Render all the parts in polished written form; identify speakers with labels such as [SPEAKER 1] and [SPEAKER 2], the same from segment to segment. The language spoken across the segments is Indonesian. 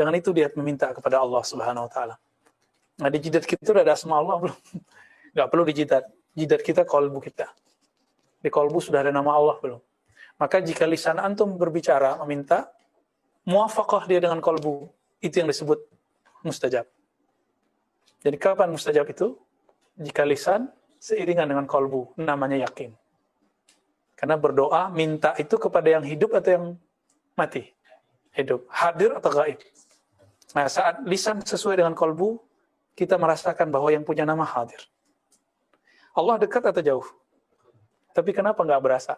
[SPEAKER 1] Dengan itu dia meminta kepada Allah Subhanahu wa taala. Nah, di jidat kita udah ada asma Allah belum? Nggak perlu di jidat. Jidat kita kolbu kita. Di kolbu sudah ada nama Allah belum? Maka jika lisan antum berbicara meminta, muwafaqah dia dengan kolbu, itu yang disebut mustajab. Jadi kapan mustajab itu? Jika lisan seiringan dengan kolbu, namanya yakin. Karena berdoa, minta itu kepada yang hidup atau yang mati? Hidup. Hadir atau gaib? Nah, saat lisan sesuai dengan kolbu, kita merasakan bahwa yang punya nama hadir. Allah dekat atau jauh? Tapi kenapa nggak berasa?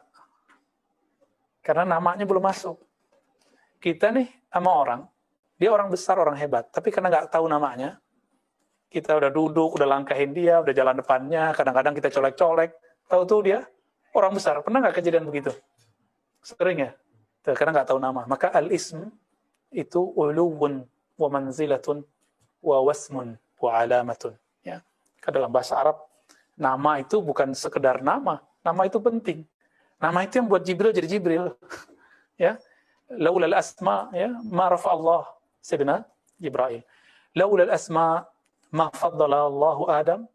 [SPEAKER 1] Karena namanya belum masuk. Kita nih sama orang, dia orang besar, orang hebat, tapi karena nggak tahu namanya, kita udah duduk, udah langkahin dia, udah jalan depannya, kadang-kadang kita colek-colek, tahu-tahu dia orang besar. Pernah nggak kejadian begitu? Sering ya? Karena nggak tahu nama. Maka al-ism itu uluwun wa manzilatun wa wasmun wa alamatun. Ya. Dalam bahasa Arab, nama itu bukan sekedar nama. Nama itu penting. Nama itu yang buat Jibril jadi Jibril. Ya. Laulal asma, ya, ma rafa Allah Sayyidina Jibril. Laulal asma ma faddala Allahu Adam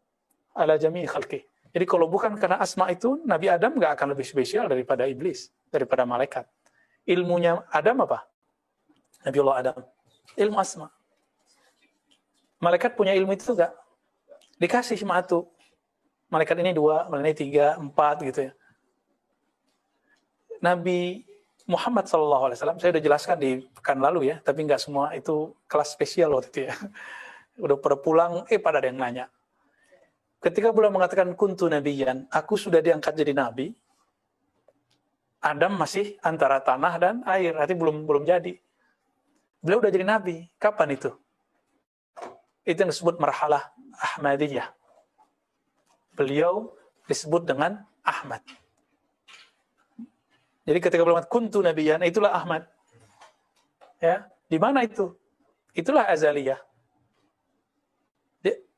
[SPEAKER 1] ala jami'i khalqih. Jadi kalau bukan karena asma itu, Nabi Adam nggak akan lebih spesial daripada iblis, daripada malaikat. Ilmunya Adam apa? Nabi Allah Adam. Ilmu asma. Malaikat punya ilmu itu nggak? Dikasih cuma satu. Malaikat ini 2, malaikat ini 3, 4 gitu ya. Nabi Muhammad SAW, saya udah jelaskan di pekan lalu ya, tapi nggak semua itu kelas spesial waktu itu ya. Udah pada pulang, pada ada yang nanya. Ketika beliau mengatakan kuntu nabiyan, aku sudah diangkat jadi nabi, Adam masih antara tanah dan air, artinya belum jadi. Beliau udah jadi nabi, kapan itu? Itu yang disebut marhalah Ahmadiyah. Beliau disebut dengan Ahmad. Jadi ketika beliau mengatakan kuntu nabiyan, itulah Ahmad. Ya, di mana itu? Itulah azaliyah.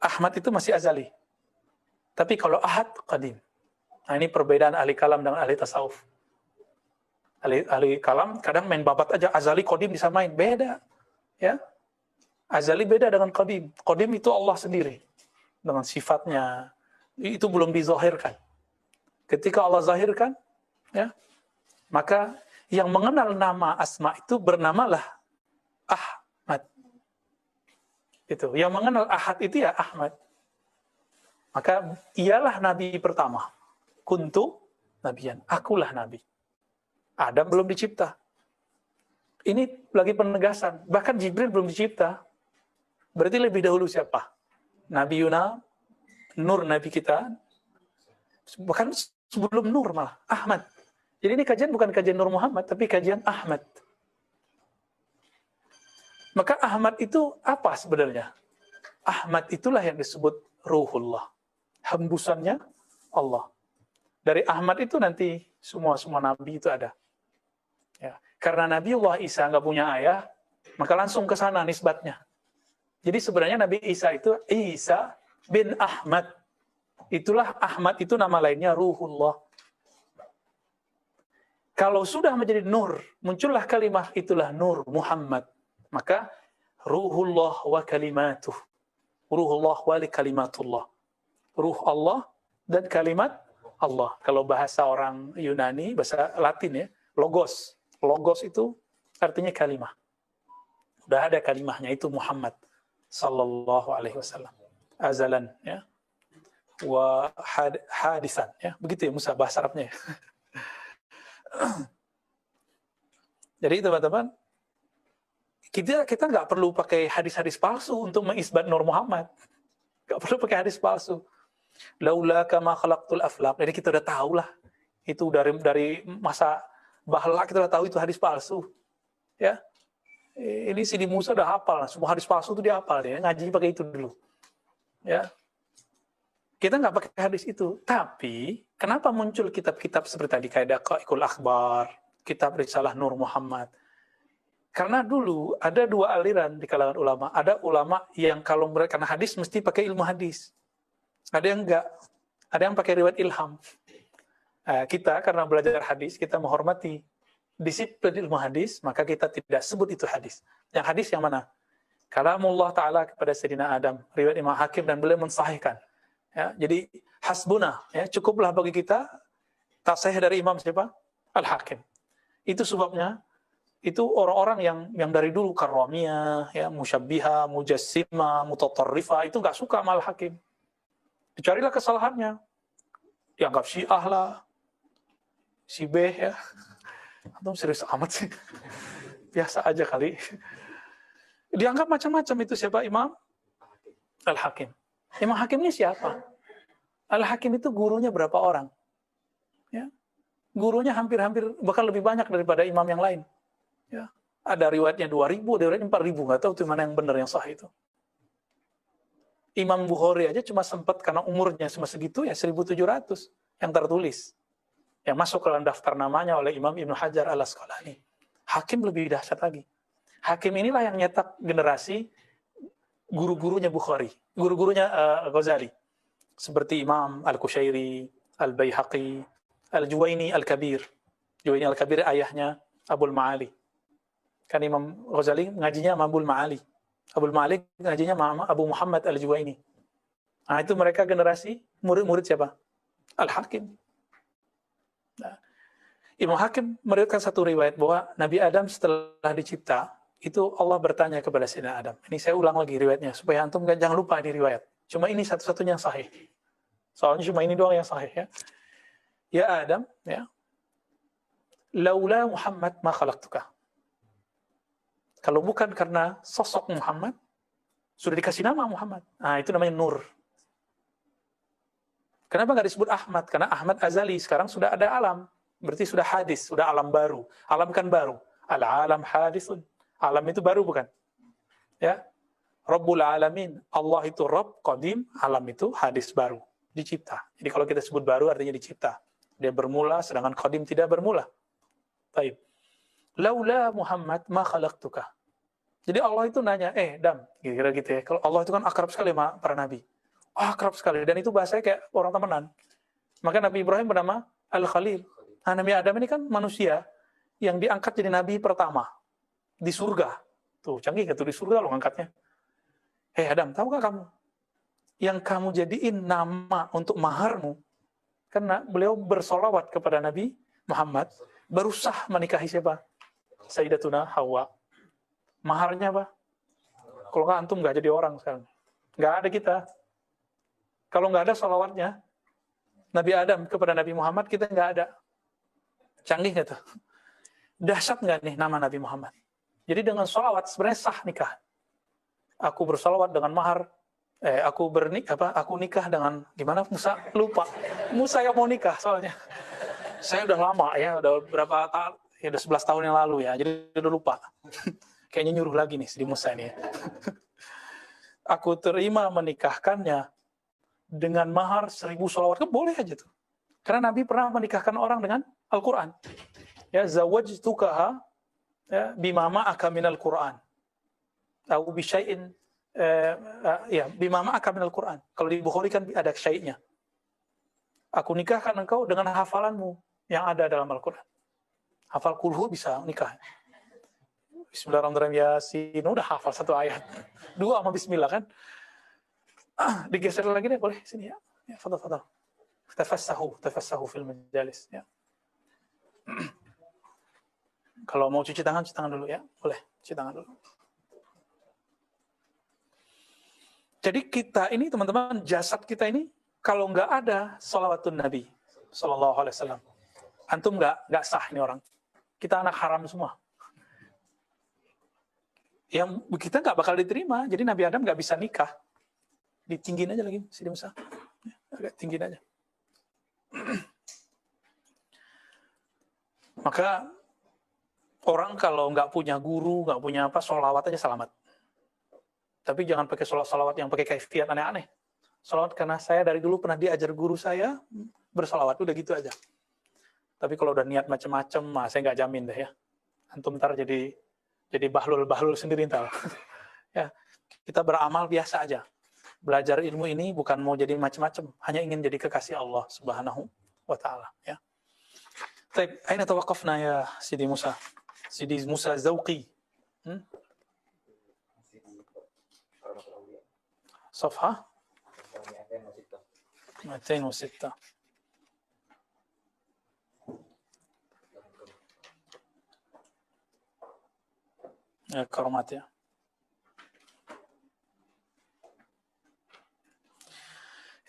[SPEAKER 1] Ahmad itu masih azali. Tapi kalau ahad, qadim. Nah, ini perbedaan ahli kalam dengan ahli tasawuf. Ahli kalam kadang main babat aja, azali, qadim disamain. Beda. Ya. Azali beda dengan qadim. Qadim itu Allah sendiri. Dengan sifatnya. Itu belum dizahirkan. Ketika Allah zahirkan, ya, maka yang mengenal nama asma itu bernamalah Ahmad. Itu. Yang mengenal ahad itu ya Ahmad. Maka ialah nabi pertama. Kuntu nabiyan. Akulah nabi. Adam belum dicipta. Ini lagi penegasan. Bahkan Jibril belum dicipta. Berarti lebih dahulu siapa? Nabi Yuna, Nur nabi kita. Bahkan sebelum Nur malah. Ahmad. Jadi ini kajian bukan kajian Nur Muhammad, tapi kajian Ahmad. Maka Ahmad itu apa sebenarnya? Ahmad itulah yang disebut Ruhullah. Hembusannya Allah. Dari Ahmad itu nanti semua nabi itu ada. Ya. Karena Nabi Allah Isa nggak punya ayah, maka langsung ke sana nisbatnya. Jadi sebenarnya Nabi Isa itu Isa bin Ahmad. Itulah Ahmad itu nama lainnya Ruhullah. Kalau sudah menjadi nur, muncullah kalimah itulah Nur Muhammad. Maka Ruhullah wa kalimatuh. Ruhullah wa kalimatullah. Ruh Allah dan kalimat Allah. Kalau bahasa orang Yunani, bahasa Latin ya, logos. Logos itu artinya kalimah. Udah ada kalimahnya, itu Muhammad sallallahu alaihi wasallam. Azalan ya. Wa hadisan ya. Begitu ya Musa bahasa Arabnya ya. Jadi teman-teman, kita nggak perlu pakai hadis-hadis palsu untuk mengisbat Nur Muhammad. Nggak perlu pakai hadis palsu. Laula kama khalaqtul aflaq. Jadi kita udah tahu lah. Itu dari masa bahla kita udah tahu itu hadis palsu. Ya. Ini Sidi Musa udah hafal. Semua hadis palsu itu dia hafal. Dia ngaji pakai itu dulu. Ya. Kita nggak pakai hadis itu. Tapi, kenapa muncul kitab-kitab seperti tadi, kayak Daqaiqul Akhbar, kitab Risalah Nur Muhammad? Karena dulu ada 2 aliran di kalangan ulama. Ada ulama yang kalau mereka karena hadis mesti pakai ilmu hadis. Ada yang enggak. Ada yang pakai riwayat ilham. Kita karena belajar hadis, kita menghormati disiplin ilmu hadis, maka kita tidak sebut itu hadis. Yang hadis yang mana? Kalamullah Ta'ala kepada Sayyidina Adam, riwayat Imam Hakim, dan beliau mensahihkan. Ya, jadi hasbuna, ya, cukuplah bagi kita tasahih dari Imam siapa? Al-Hakim. Itu sebabnya itu orang-orang yang dari dulu karramiyah, ya, musyabbiha, mujassima, mutatarrifa, itu nggak suka sama Al-Hakim. Dicarilah kesalahannya. Dianggap Syiah lah, si B, ya. Atau serius amat sih. Biasa aja kali. Dianggap macam-macam itu siapa? Imam Al-Hakim. Imam Hakim ini siapa? Al-Hakim itu gurunya berapa orang? Ya. Gurunya hampir-hampir bahkan lebih banyak daripada imam yang lain. Ya. Ada riwayatnya 2.000, ada riwayatnya 4.000, nggak tahu itu mana yang benar, yang sah itu. Imam Bukhari aja cuma sempat karena umurnya cuma segitu ya 1.700 yang tertulis. Yang masuk ke dalam daftar namanya oleh Imam Ibnu Hajar Al-Asqalani. Hakim lebih dahsyat lagi. Hakim inilah yang nyetak generasi guru-gurunya Bukhari, guru-gurunya Ghazali. Seperti Imam Al-Qushairi, Al-Baihaqi, Al-Juwaini Al-Kabir. Juwaini Al-Kabir ayahnya Abul Ma'ali. Kan Imam Ghazali ngajinya sama Abul Ma'ali. Abul Ma'ali ngajinya sama Abu Muhammad Al-Juwaini. Nah, itu mereka generasi murid-murid siapa? Al-Hakim. Nah, Imam Hakim meriwayatkan satu riwayat bahwa Nabi Adam setelah dicipta, itu Allah bertanya kepada Sayyidina Adam. Ini saya ulang lagi riwayatnya, supaya antum jangan lupa di riwayat. Cuma ini satu-satunya yang sahih. Soalnya cuma ini doang yang sahih, ya. Ya Adam, ya. Laula Muhammad ma khalaqtuka. Kalau bukan karena sosok Muhammad, sudah dikasih nama Muhammad. Nah, itu namanya Nur. Kenapa nggak disebut Ahmad? Karena Ahmad azali, sekarang sudah ada alam. Berarti sudah hadis, sudah alam baru. Alam kan baru. Al-alam hadisun. Alam itu baru bukan? Ya. Rabbul alamin. Allah itu Rabb, Qadim. Alam itu hadis baru. Dicipta. Jadi kalau kita sebut baru artinya dicipta. Dia bermula, sedangkan Qadim tidak bermula. Baik. Laula Muhammad ma khalaqtuka. Jadi Allah itu nanya, Dam, kira-kira gitu ya. Kalau Allah itu kan akrab sekali sama para nabi. Akrab sekali. Dan itu bahasanya kayak orang temenan. Maka Nabi Ibrahim bernama Al-Khalil. Nah, Nabi Adam ini kan manusia yang diangkat jadi nabi pertama di surga. Tuh, canggih kan tuh, di surga loh angkatnya. Adam, tahukah kamu? Yang kamu jadiin nama untuk maharmu, karena beliau bersolawat kepada Nabi Muhammad, baru sah menikahi siapa? Sayyidatuna Hawa. Maharnya apa? Kalau nggak antum nggak jadi orang sekarang. Nggak ada kita. Kalau nggak ada solawatnya Nabi Adam kepada Nabi Muhammad, kita nggak ada. Canggih nggak tuh? Dahsyat nggak nih nama Nabi Muhammad? Jadi dengan solawat sebenarnya sah nikah. Aku bersolawat dengan mahar. Aku nikah dengan gimana? Musa lupa. Musa yang mau nikah soalnya. Saya udah lama ya, udah berapa tahun? Ya udah 11 tahun yang lalu ya, jadi udah lupa. Kayaknya nyuruh lagi nih si Musa ini ya. Aku terima menikahkannya dengan mahar 1.000 sholawat. Boleh aja tuh. Karena Nabi pernah menikahkan orang dengan Al-Quran. Ya, zawajtukaha ya, bima ma'aka minal Quran. Atau bisyai'in bima ma'aka minal Quran. Kalau di Bukhari kan ada syai'nya. Aku nikahkan engkau dengan hafalanmu yang ada dalam Al-Quran. Hafal kulhu bisa nikah. Bismillahirrahmanirrahim, Yasin, udah hafal satu ayat. 2 sama bismillah kan. Digeser lagi deh, boleh sini ya. Ya, fadal. Tafassahu fil majalis ya. Kalau mau cuci tangan dulu ya. Boleh, cuci tangan dulu. Jadi kita ini teman-teman, jasad kita ini kalau nggak ada sholawatun Nabi sallallahu alaihi wasallam, antum nggak sah ini orang. Kita anak haram semua. Yang kita nggak bakal diterima. Jadi Nabi Adam nggak bisa nikah. Ditinggiin aja lagi, Sidi Musa. Agak tinggiin aja. Maka orang kalau nggak punya guru, nggak punya apa, sholawat aja selamat. Tapi jangan pakai sholawat yang pakai kaifiat aneh-aneh. Sholawat karena saya dari dulu pernah diajar guru saya bersolawat, udah gitu aja. Tapi kalau udah niat macam-macam, saya nggak jamin deh ya. Antum ntar jadi bahlul sendiri ntar. Ya, kita beramal biasa aja. Belajar ilmu ini bukan mau jadi macam-macam, hanya ingin jadi kekasih Allah Subhanahu wa taala, ya. Baik, aina tawaqafna ya Sidi Musa? Sidi Musa Zauqi. Safha 206. Ya, karamat ya.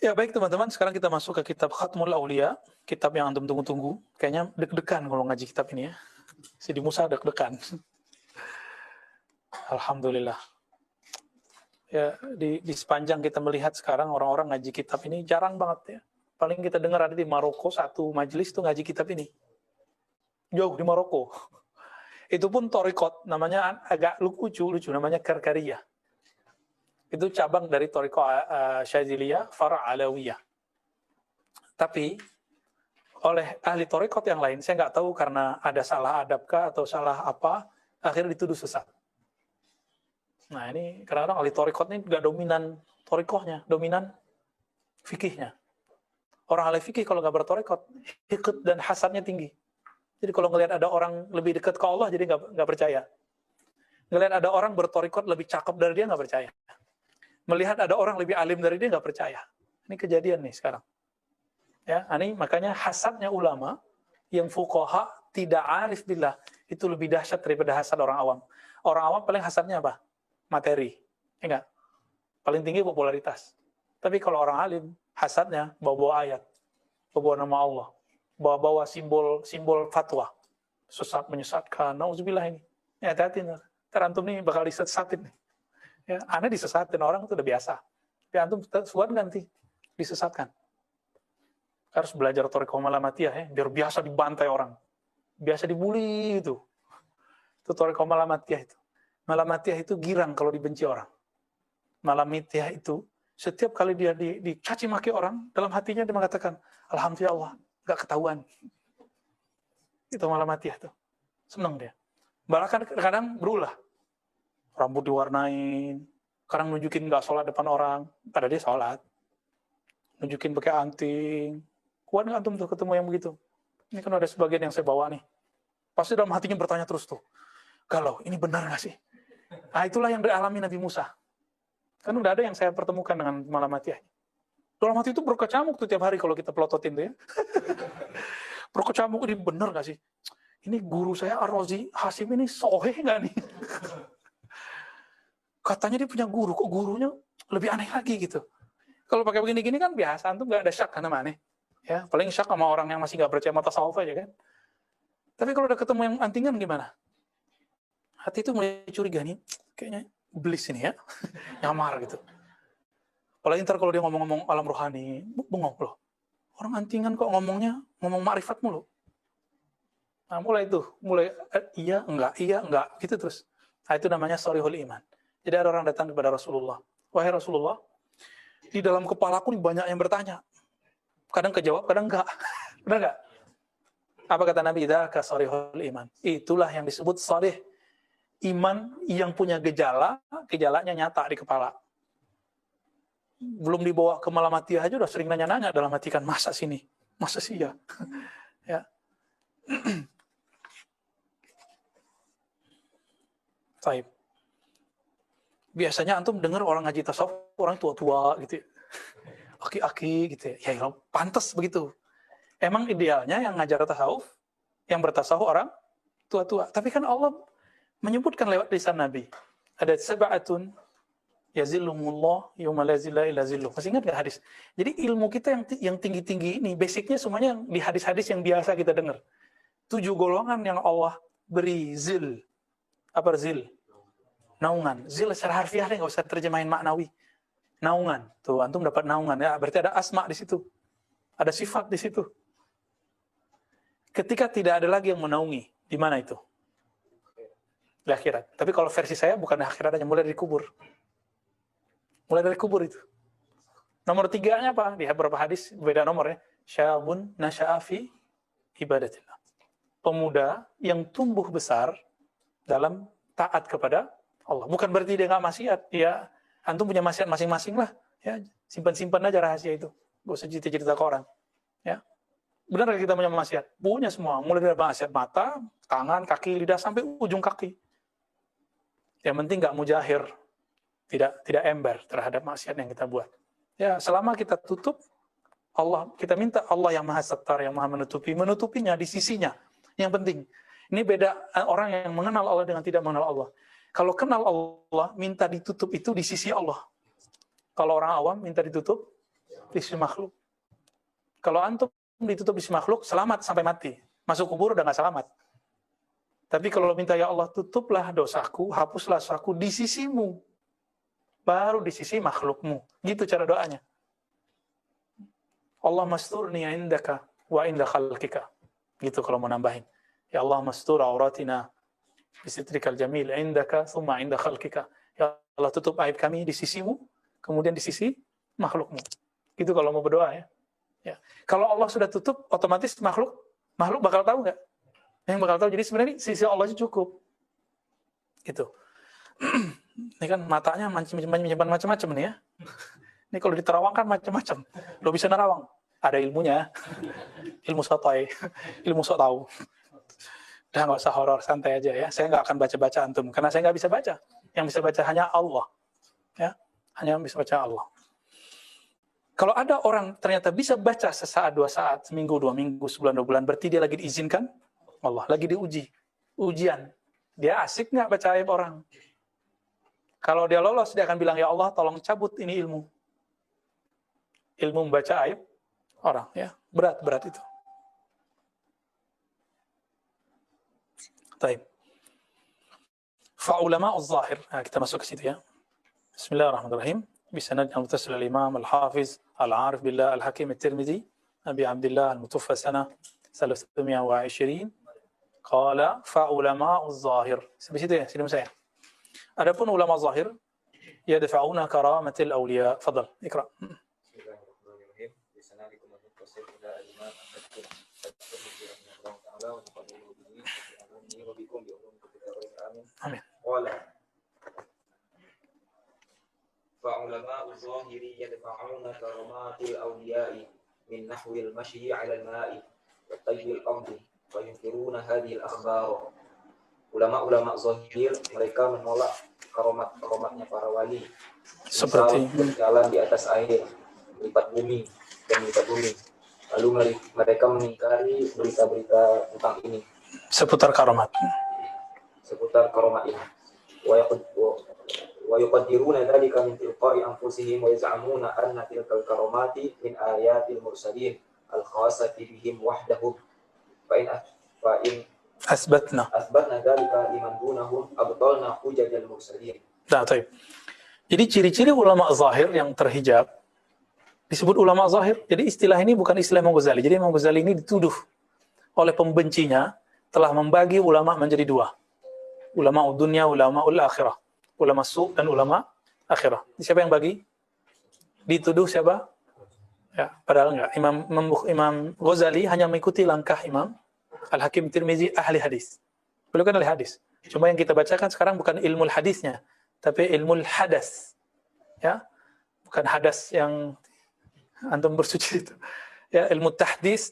[SPEAKER 1] Ya baik teman-teman, sekarang kita masuk ke kitab Khatmul Aulia, kitab yang antum tunggu-tunggu. Kayaknya deg-degan kalau ngaji kitab ini ya. Sidi Musa deg-degan. Alhamdulillah. Ya di sepanjang kita melihat sekarang orang-orang ngaji kitab ini jarang banget ya. Paling kita dengar ada di Maroko satu majelis tuh ngaji kitab ini. Jauh di Maroko. Itu pun torikot, namanya agak lucu namanya Karkariyah. Itu cabang dari Thariqah Syadziliyah, Far' Alawiyah. Tapi oleh ahli Thariqah yang lain, saya nggak tahu karena ada salah adabkah atau salah apa, akhirnya dituduh sesat. Nah ini kadang-kadang ahli Thariqah ini nggak dominan Thariqahnya, dominan fikihnya. Orang ahli fikih kalau nggak berthariqah, hiqd dan hasadnya tinggi. Jadi kalau ngelihat ada orang lebih dekat ke Allah, jadi nggak percaya. Ngelihat ada orang berthariqah lebih cakep dari dia, nggak percaya. Melihat ada orang lebih alim dari dia, nggak percaya. Ini kejadian nih sekarang. Ya, ini makanya hasadnya ulama yang fuqaha tidak arif billah itu lebih dahsyat daripada hasad orang awam. Orang awam paling hasadnya apa? Materi. Enggak. Paling tinggi popularitas. Tapi kalau orang alim, hasadnya bawa-bawa ayat, bawa nama Allah, bawa-bawa simbol fatwa. Sesat menyesatkan. Nauzubillah ini. Ya, hati-hati. Terantum nih bakal disesatin nih. Ya, aneh disesatin orang itu udah biasa. Tapi antum suat nanti disesatkan. Harus belajar thariqah malamatiyah ya, biar biasa dibantai orang. Biasa dibully itu. Itu thariqah malamatiyah itu. Malamatiyah itu girang kalau dibenci orang. Malamatiyah itu setiap kali dia dicaci maki orang, dalam hatinya dia mengatakan, alhamdulillah, enggak ketahuan. Itu malamatiyah itu. Senang dia. Bahkan kadang berulah. Rambut diwarnain, kadang nunjukin nggak sholat depan orang, pada dia sholat, nunjukin pakai anting. Kuat nggak antum tuh ketemu yang begitu? Ini kan ada sebagian yang saya bawa nih, pasti dalam hatinya bertanya terus tuh, galau, ini benar nggak sih? Nah itulah yang dialami Nabi Musa. Kan udah ada yang saya pertemukan dengan malamatiyah. Dalam hati itu berkecamuk tuh tiap hari kalau kita pelototin tuh ya. Berkecamuk, ini benar nggak sih? Ini guru saya Ar-Razi Hasim ini soheh nggak nih? Katanya dia punya guru, kok gurunya lebih aneh lagi gitu. Kalau pakai begini-gini kan biasa, antum nggak ada syak karena aneh. Ya, paling syak sama orang yang masih nggak percaya mata tasawuf aja kan. Tapi kalau udah ketemu yang antingan gimana? Hati itu mulai curiga nih, kayaknya iblis ini ya, nyamar gitu. Apalagi ntar kalau dia ngomong-ngomong alam rohani, bengong loh. Orang antingan kok ngomong makrifat mulu. Nah mulai iya enggak, gitu terus. Nah itu namanya sharihul iman. Jadi ada orang datang kepada Rasulullah. Wahai Rasulullah, di dalam kepalaku nih banyak yang bertanya. Kadang kejawab, kadang enggak. Benar enggak? Apa kata Nabi? Dzaka sharihul iman. Itulah yang disebut sharih. Iman yang punya gejalanya nyata di kepala. Belum dibawa ke malamatiyah aja udah sering nanya-nanya dalam hati kan, masa sini? Masa sih ya? Ya. Baik. Biasanya antum dengar orang ngaji tasawuf, orang tua-tua gitu ya. Aki-aki gitu ya. Ya pantas begitu. Emang idealnya yang ngajar tasawuf, yang bertasawuf orang tua-tua. Tapi kan Allah menyebutkan lewat lisan Nabi. Ada sab'atun yazillumullah yawma la zilla illa zilluh. Masih ingat enggak hadis? Jadi ilmu kita yang tinggi-tinggi ini basicnya semuanya yang di hadis-hadis yang biasa kita dengar. 7 golongan yang Allah beri zil. Apa zil? Naungan. Zil secara harfiah deh, nggak usah terjemahin maknawi. Naungan. Tuh, antum dapat naungan. Ya, berarti ada asma di situ. Ada sifat di situ. Ketika tidak ada lagi yang menaungi, di mana itu? Di akhirat. Tapi kalau versi saya bukan di akhirat aja, mulai dari kubur. Mulai dari kubur itu. Nomor 3-nya apa? Di beberapa hadis, beda nomornya. Syabun nasya'afi ibadatillah. Pemuda yang tumbuh besar dalam taat kepada Allah. Bukan berarti dia nggak maksiat. Ya, antum punya maksiat masing-masing lah. Ya, simpan-simpan aja rahasia itu. Gak usah cerita-cerita ke orang. Ya, benar nggak kita punya maksiat? Punya semua. Mulai dari maksiat mata, tangan, kaki, lidah sampai ujung kaki. Yang penting nggak mujahir. tidak ember terhadap maksiat yang kita buat. Ya, selama kita tutup Allah, kita minta Allah yang Maha Sattar, yang Maha menutupinya di sisinya. Yang penting. Ini beda orang yang mengenal Allah dengan tidak mengenal Allah. Kalau kenal Allah, minta ditutup itu di sisi Allah. Kalau orang awam minta ditutup di sisi makhluk. Kalau antum ditutup di sisi makhluk, selamat sampai mati. Masuk kubur udah nggak selamat. Tapi kalau minta, ya Allah tutuplah dosaku, hapuslah dosaku di sisimu, baru di sisi makhlukmu. Gitu cara doanya. Allah masturni indaka wa inda khalqika. Gitu kalau mau nambahin. Ya Allah mastur auratina bisitrikal jamil indaka thumma inda khalqika. Ya Allah tutup aib kami di sisimu, kemudian di sisi makhlukmu. Gitu kalau mau berdoa ya. Ya. Kalau Allah sudah tutup, otomatis makhluk bakal tahu nggak? Yang bakal tahu. Jadi sebenarnya sisi Allah cukup. Gitu. Ini kan matanya menyimpan macam-macam nih ya. Ini kalau diterawang kan macam-macam. Lo bisa nerawang. Ada ilmunya. Ilmu sotoy. Ilmu sok tahu. Udah nggak usah horor, santai aja ya. Saya nggak akan baca-baca antum. Karena saya nggak bisa baca. Yang bisa baca hanya Allah. Ya, hanya bisa baca Allah. Kalau ada orang ternyata bisa baca sesaat, 2 saat, seminggu, 2 minggu, sebulan, 2 bulan, berarti dia lagi diizinkan Allah. Lagi diuji. Ujian. Dia asik nggak baca aib orang? Kalau dia lolos, dia akan bilang, ya Allah, tolong cabut ini ilmu. Ilmu membaca aib orang. Ya, berat itu. Baik. Fa'ulama az-zahir. Nah, kita masuk ke situ ya. Bismillahirrahmanirrahim. بسند المتصل الإمام الحافظ العارف بالله الحكيم الترمذي أبي عبد الله المتوفى سنة 320 قال فعلماء الظاهر. Sampai situ ya, sini saya. Adapun ulama zahir yadfa'una karamatil awliya. Fadal, ikra.
[SPEAKER 2] Bismillahirrahmanirrahim. Bisanadikum al-muttasil ila al-imam al-hakim at-tirmidzi rahimahullah ta'ala wa nafa'alahu bihi wa bikum bi ulum kitab. Amin. Qala فعلماء الظاهر يدفعون كرامات الأولياء من نحو المشي على الماء وطي الأرض وينكرون هذه الأخبار. Ulama-ulama zahir mereka menolak karomat-karomatnya para wali.
[SPEAKER 1] Seperti
[SPEAKER 2] berjalan di atas air, melipat bumi. Lalu mereka mengingkari berita-berita tentang ini.
[SPEAKER 1] Seputar karomat ini.
[SPEAKER 2] ويقدرون ذلك من تلقاء أنفسهم ويزعمون أن تلك الكرامات من آيات المرسلين الخاصة بهم وحدهم فإن أثبتنا ذلك لمن دونهم أبطلنا حجج المرسلين.
[SPEAKER 1] Nah, baik. Jadi ciri-ciri ulama zahir yang terhijab disebut ulama zahir. Jadi istilah ini bukan istilah Imam Ghazali. Jadi Imam Ghazali ini dituduh oleh pembencinya telah membagi ulama menjadi 2. Ulama dunia, ulama akhirah. Ulama su' dan ulama akhirah. Siapa yang bagi? Dituduh siapa? Ya, padahal enggak. Imam Ghazali hanya mengikuti langkah Imam Al-Hakim Tirmizi ahli hadis. Beliau kan ahli hadis. Cuma yang kita bacakan sekarang bukan ilmu hadisnya, tapi ilmu hadas. Ya. Bukan hadas yang antum bersuci itu. Ya, ilmu tahdis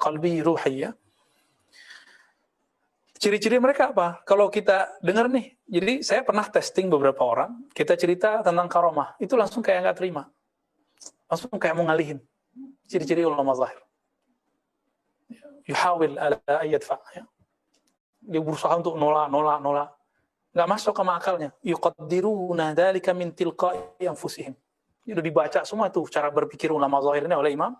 [SPEAKER 1] qalbi ruhi ya. Ciri-ciri mereka apa? Kalau kita dengar nih, jadi saya pernah testing beberapa orang, kita cerita tentang karomah, itu langsung kayak nggak terima. Langsung kayak mau ngalihin. Ciri-ciri ulama zahir. Yuhawil ala ayyadfa. Ya. Dia berusaha untuk nolak. Nggak masuk ke akalnya. Yuqaddiruna dzalika min tilqa'i anfusihim. Itu dibaca semua tuh cara berpikir ulama zahir ini oleh Imam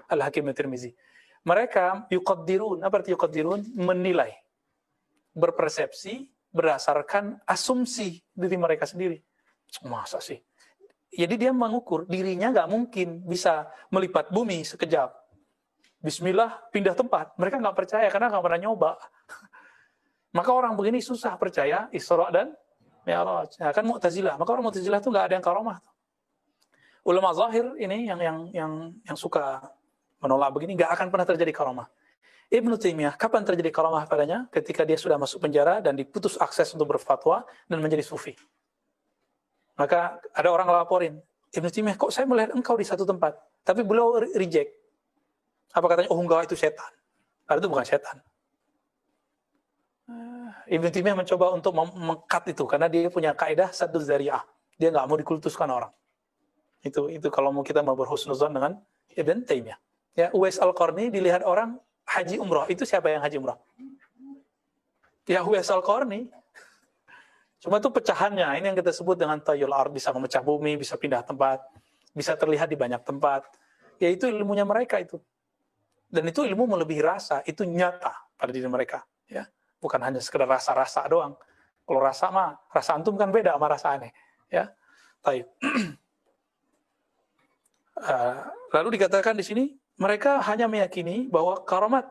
[SPEAKER 1] Al-Hakim At-Tirmizi. Mereka yuqaddirun, apa arti yuqaddirun? Menilai. Berpersepsi berdasarkan asumsi diri mereka sendiri. Masa sih? Jadi dia mengukur dirinya nggak mungkin bisa melipat bumi sekejap. Bismillah pindah tempat. Mereka nggak percaya karena nggak pernah nyoba. Maka orang begini susah percaya Isra dan Mi'raj. Ya, kan Mu'tazilah. Maka orang Mu'tazilah itu nggak ada yang karomah. Ulama zahir ini yang suka menolak begini nggak akan pernah terjadi karomah. Ibnu Taimiyah, kapan terjadi karamah padanya? Ketika dia sudah masuk penjara dan diputus akses untuk berfatwa dan menjadi sufi. Maka ada orang laporin, Ibnu Taimiyah, kok saya melihat engkau di satu tempat, tapi beliau reject. Apa katanya? Oh enggak, itu setan. Padahal itu bukan setan. Ibn Taimiyah mencoba untuk mengkat itu karena dia punya kaidah sadduz dzari'ah. Dia nggak mau dikultuskan orang. Itu kalau kita mau berhusnuzon dengan Ibn Taimiyah. Ya, Uwais Al-Qarni dilihat orang haji umroh. Itu siapa yang haji umroh? Ya, Uwais Al-Qarni. Cuma itu pecahannya. Ini yang kita sebut dengan tayul ard, bisa memecah bumi, bisa pindah tempat, bisa terlihat di banyak tempat. Ya, itu ilmunya mereka itu. Dan itu ilmu melebihi rasa, itu nyata pada diri mereka. Ya, bukan hanya sekedar rasa-rasa doang. Kalau rasa mah, rasa antum kan beda sama rasa aneh. Ya, taib. Lalu dikatakan di sini, mereka hanya meyakini bahwa karamat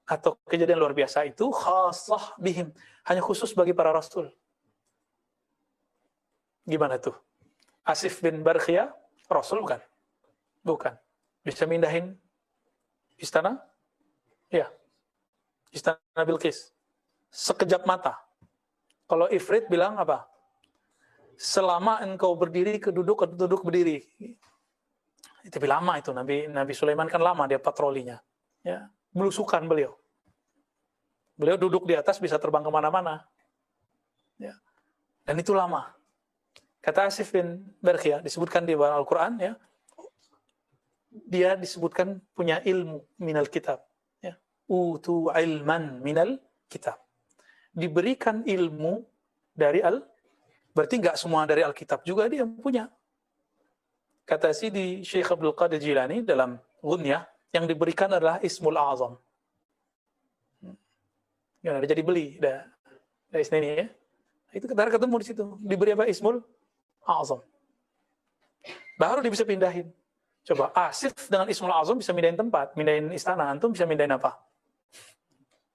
[SPEAKER 1] atau kejadian luar biasa itu khassah bihim, hanya khusus bagi para rasul. Gimana tuh? Asif bin Barkhia, rasul bukan? Bukan. Bisa mindahin istana? Ya. Istana Bilqis. Sekejap mata. Kalau Ifrit bilang apa? Selama engkau berdiri, keduduk berdiri. Itu lama itu. Nabi Sulaiman kan lama dia patrolinya. Ya. Belusukan beliau. Beliau duduk di atas bisa terbang kemana-mana. Ya. Dan itu lama. Kata Asif bin Barkhia, disebutkan di Al-Quran, ya, dia disebutkan punya ilmu minal kitab. Ya. Utu ilman minal kitab. Diberikan ilmu dari berarti nggak semua dari Alkitab juga dia punya. Kata Sidi Syekh Abdul Qadir Jilani dalam Ghunyah, yang diberikan adalah Ismul Azam. Ya, jadi beli dari sini ya. Itu kita ketemu di situ. Diberi apa? Ismul Azam. Baru dia bisa pindahin. Coba Asif dengan Ismul Azam bisa mindahin tempat, mindahin istana. Antum bisa mindahin apa?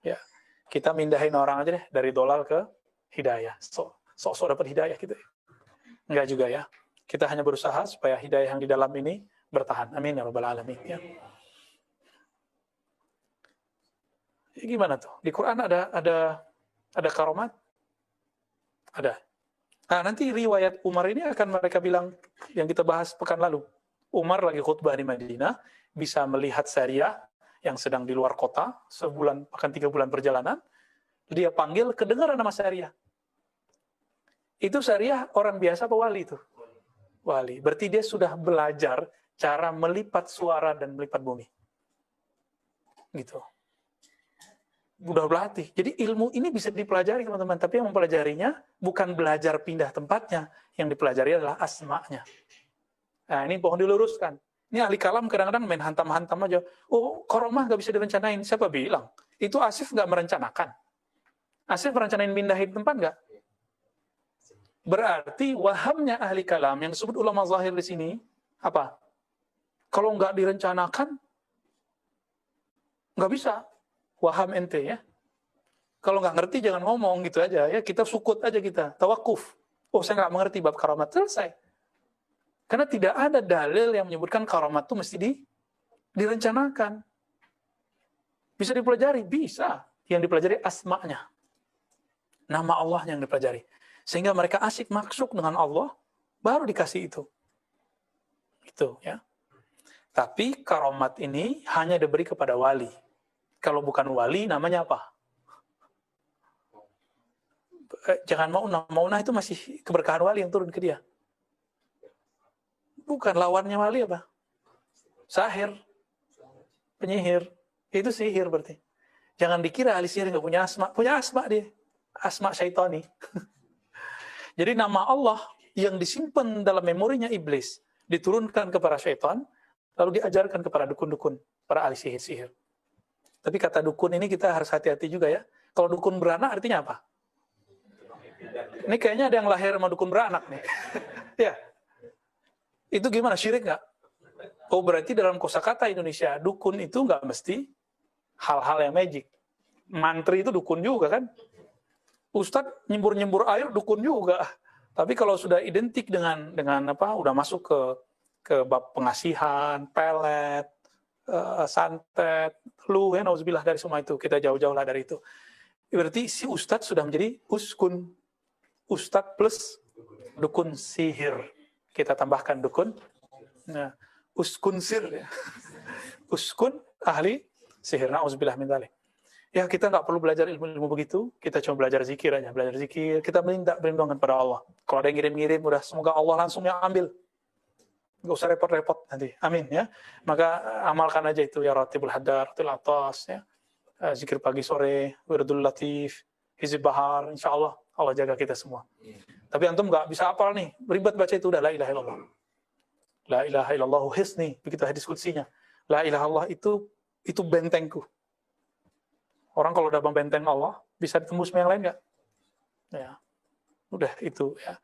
[SPEAKER 1] Ya, kita mindahin orang aja deh dari dolal ke hidayah. Sok dapat hidayah gitu. Enggak juga ya. Kita hanya berusaha supaya hidayah yang di dalam ini bertahan. Amin ya rabbal alamin. Ya. Gimana tuh? Di Quran ada karamat? Ada. Nah, nanti riwayat Umar ini akan mereka bilang yang kita bahas pekan lalu. Umar lagi khutbah di Madinah, bisa melihat Sariyah yang sedang di luar kota, sebulan, bahkan 3 bulan perjalanan. Dia panggil, kedengaran nama Sariyah. Itu Sariyah orang biasa apa wali itu? Wali. Berarti dia sudah belajar cara melipat suara dan melipat bumi. Gitu. Udah berlatih. Jadi ilmu ini bisa dipelajari teman-teman, tapi yang mempelajarinya bukan belajar pindah tempatnya, yang dipelajari adalah asma'nya. Nah, ini pohon diluruskan. Ini ahli kalam kadang-kadang main hantam-hantam aja. Oh, karomah nggak bisa direncanain. Siapa bilang? Itu Asif nggak merencanakan. Asif merencanain pindahin tempat nggak? Berarti wahamnya ahli kalam yang disebut ulama zahir di sini apa? Kalau nggak direncanakan, nggak bisa. Waham ente ya. Kalau nggak ngerti jangan ngomong gitu aja ya. Kita sukut aja kita. Tawakuf. Oh saya nggak mengerti bab karamat. Selesai. Karena tidak ada dalil yang menyebutkan karamat itu mesti direncanakan. Bisa dipelajari? Bisa. Yang dipelajari asma'nya. Nama Allah yang dipelajari. Sehingga mereka asik masuk dengan Allah, baru dikasih itu. Itu ya. Tapi karamat ini hanya diberi kepada wali. Kalau bukan wali, namanya apa? Jangan maunah. Maunah itu masih keberkahan wali yang turun ke dia. Bukan, lawannya wali apa? Sahir. Penyihir. Itu sihir berarti. Jangan dikira ahli sihir nggak punya asma. Punya asma dia. Asma syaitani. Jadi nama Allah yang disimpan dalam memorinya iblis, diturunkan kepada syaitan, lalu diajarkan kepada dukun-dukun, para ahli sihir-sihir. Tapi kata dukun ini kita harus hati-hati juga ya. Kalau dukun beranak artinya apa? Ini kayaknya ada yang lahir sama dukun beranak nih. Ya. Itu gimana? Syirik nggak? Oh berarti dalam kosakata Indonesia, dukun itu nggak mesti hal-hal yang magic. Mantri itu dukun juga kan? Ustadz nyembur-nyembur air dukun juga. Tapi kalau sudah identik dengan apa? Udah masuk ke bab pengasihan, pelet, santet, ya nauzubillah dari semua itu, kita jauh-jauh lah dari itu. Berarti si ustadz sudah menjadi uskun, ustadz plus dukun sihir. Kita tambahkan dukun, nah, uskun sir, ya. Uskun ahli sihir, nauzubillah min dzalik. Ya kita nggak perlu belajar ilmu-ilmu begitu, kita cuma belajar zikir aja, belajar zikir, kita minta perlindungan pada Allah. Kalau ada yang ngirim-ngirim, udah semoga Allah langsung yang ambil. Nggak usah repot-repot nanti, amin ya. Maka amalkan aja itu ya Ratibul Hadar, Ratibul Atas, ya. Zikir pagi sore, Wirdul Latif, Hizib Bahar, insya Allah Allah jaga kita semua. Tapi antum nggak bisa hafal nih, ribet baca itu udah la ilaha illallah. La ilaha illallah hisni, begitu hadis kutsinya. La ilaha illallah itu bentengku. Orang kalau udah membenteng Allah, bisa ditembus sama yang lain nggak? Ya, udah itu ya.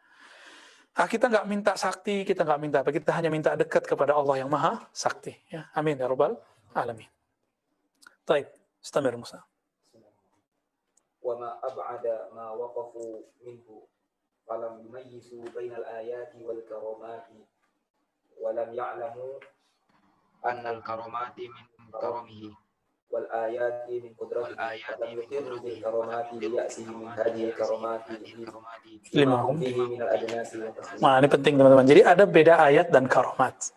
[SPEAKER 1] Kita nggak minta sakti, kita nggak minta apa, kita hanya minta dekat kepada Allah yang maha sakti. Ya, amin ya rabbal alamin. Baik, istamir Musa.
[SPEAKER 2] Wa ma ab'ada ma waqafu minhu falam yumayyizu bainal ayati wal karamati wa lam ya'lamu anna al karamati min karamihi wal ayati min qudratihi wa lam yuqirru bil karamati li ya'sihi min hadhihi karamati lima hum fihi min al adnasi wa taslim.
[SPEAKER 1] Nah, ini penting teman-teman. Jadi ada beda ayat dan karamat.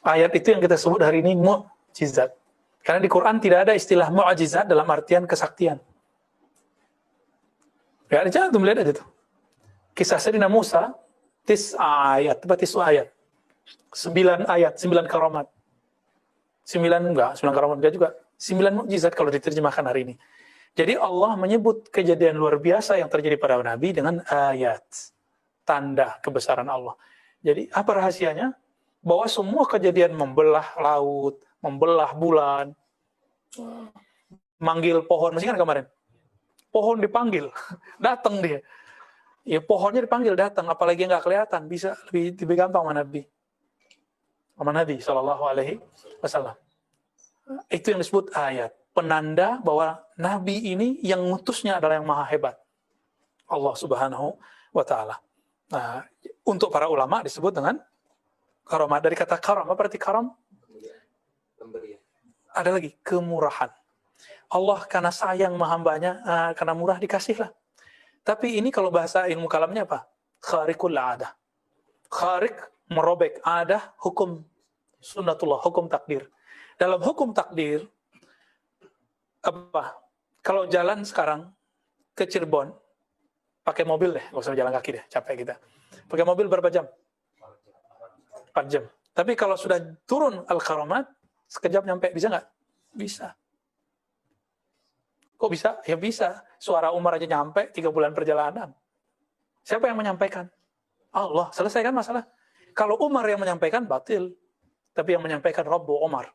[SPEAKER 1] Ayat itu yang kita sebut hari ini mukjizat. Karena di Quran tidak ada istilah mukjizat dalam artian kesaktian. Ya, jangan tuh melihat aja tuh. Kisah Sayyidina Musa, 9 ayat. 9 ayat, 9 karamat. 9 karamat enggak juga. 9 mukjizat kalau diterjemahkan hari ini. Jadi Allah menyebut kejadian luar biasa yang terjadi pada Nabi dengan ayat. Tanda kebesaran Allah. Jadi apa rahasianya? Bahwa semua kejadian membelah laut, membelah bulan, manggil pohon. Masih kan kemarin? Pohon dipanggil, datang dia. Ya pohonnya dipanggil datang, apalagi nggak kelihatan, bisa lebih gampang sama Nabi. Sama Nabi SAW. Itu yang disebut ayat. Penanda bahwa Nabi ini yang ngutusnya adalah yang maha hebat. Allah Subhanahu wa Ta'ala. Nah, untuk para ulama disebut dengan karamah. Dari kata karam, apa berarti karam?
[SPEAKER 2] Pemberian.
[SPEAKER 1] Ada lagi, kemurahan. Allah karena sayang hambanya, karena murah dikasihlah. Tapi ini kalau bahasa ilmu kalamnya apa? Khariqul adah. Khariq, merobek. Adah, hukum sunnatullah, hukum takdir. Dalam hukum takdir, apa? Kalau jalan sekarang ke Cirebon, pakai mobil deh, nggak usah jalan kaki deh, capek kita. Pakai mobil berapa jam? 4 jam. Tapi kalau sudah turun Al-Karamat, sekejap nyampe, bisa nggak? Bisa. Kok bisa? Ya bisa. Suara Umar aja nyampe 3 bulan perjalanan. Siapa yang menyampaikan? Allah. Selesaikan masalah. Kalau Umar yang menyampaikan, batil. Tapi yang menyampaikan Rabbu Umar.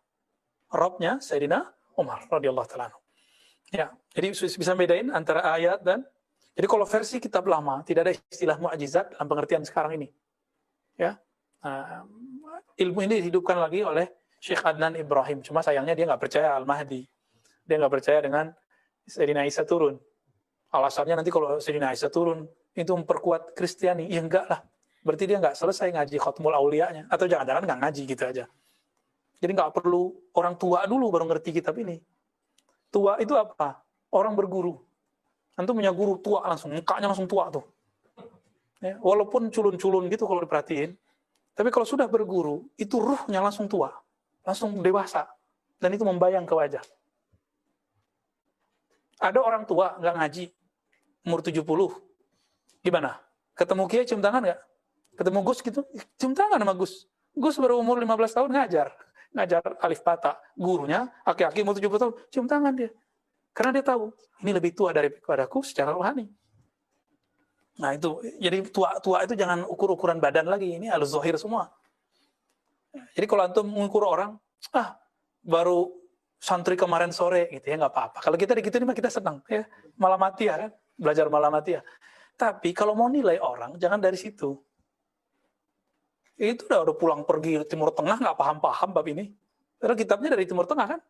[SPEAKER 1] Rabbnya Sayyidina Umar radhiyallahu ta'ala. Ya, jadi bisa bedain antara ayat dan jadi kalau versi kitab lama tidak ada istilah mukjizat dalam pengertian sekarang ini. Ya. Ilmu ini dihidupkan lagi oleh Syekh Adnan Ibrahim. Cuma sayangnya dia nggak percaya Al-Mahdi. Dia nggak percaya dengan Sayyidina Isa turun. Alasannya nanti kalau Sayyidina Isa turun itu memperkuat Kristiani. Ya enggak lah. Berarti dia nggak selesai ngaji Khatmul Auliyanya. Atau jangan-jangan nggak ngaji gitu aja. Jadi nggak perlu orang tua dulu baru ngerti kitab ini. Tua itu apa? Orang berguru. Antum punya guru tua langsung, mukanya langsung tua tuh. Ya, walaupun culun-culun gitu kalau diperhatiin. Tapi kalau sudah berguru, itu ruhnya langsung tua. Langsung dewasa. Dan itu membayang ke wajah. Ada orang tua nggak ngaji, umur 70. Gimana? Ketemu Kiai cium tangan nggak? Ketemu Gus gitu, cium tangan sama Gus. Gus baru umur 15 tahun ngajar alif bata. Gurunya, aki-aki umur 70 tahun, cium tangan dia. Karena dia tahu, ini lebih tua daripadaku secara rohani. Nah itu, jadi tua itu jangan ukur-ukuran badan lagi, ini al-zohir semua. Jadi kalau antum mengukur orang, baru santri kemarin sore, gitu ya, nggak apa-apa. Kalau kita digituin mah kita senang, ya. Malah mati ya kan, belajar malah mati ya. Tapi kalau mau nilai orang, jangan dari situ. Itu udah pulang pergi Timur Tengah, nggak paham-paham bab ini. Karena kitabnya dari Timur Tengah kan.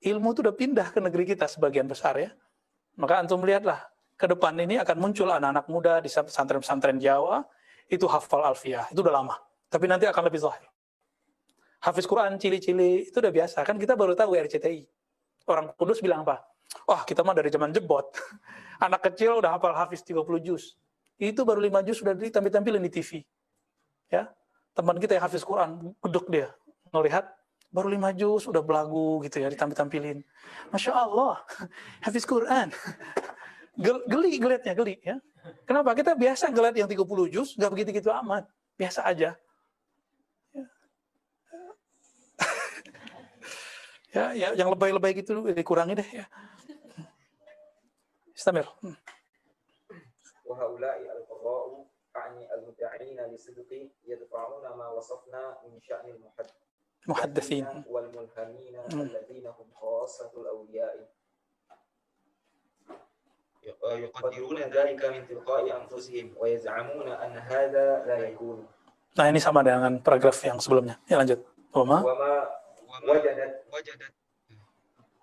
[SPEAKER 1] Ilmu itu udah pindah ke negeri kita sebagian besar ya. Maka antum lihatlah, ke depan ini akan muncul anak-anak muda di pesantren-pesantren Jawa, itu hafal alfiyah, itu udah lama. Tapi nanti akan lebih zahir. Hafiz Quran, cili-cili, itu udah biasa. Kan kita baru tahu RCTI. Orang Kudus bilang apa? Wah, kita mah dari zaman jebot. Anak kecil udah hafal hafiz 30 juz. Itu baru 5 juz sudah ditampil-tampilin di TV. Ya, teman kita yang hafiz Quran, gedek dia. Ngelihat baru 5 juz udah belagu gitu ya, ditampil-tampilin. Masya Allah, hafiz Quran. Geli ngeliatnya, geli ya. Kenapa? Kita biasa ngeliat yang 30 juz, nggak begitu-gitu amat. Biasa aja. Ya, yang lebay-lebay gitu dikurangi deh ya. Istamir.
[SPEAKER 2] Wa haula'i al-qurra'u a'ni al-muda'ina lisidqi yadfa'una ma wasafna min sya'nil
[SPEAKER 1] muhaddatsin
[SPEAKER 2] wal mulhamina alladhina hum khassatul awliya'i yuqaddiruna dhalika min tilqa'i anfusihim wa yaz'amuna an hadha la yakun.
[SPEAKER 1] Nah, ini sama dengan paragraf yang sebelumnya. Ya, lanjut. Wama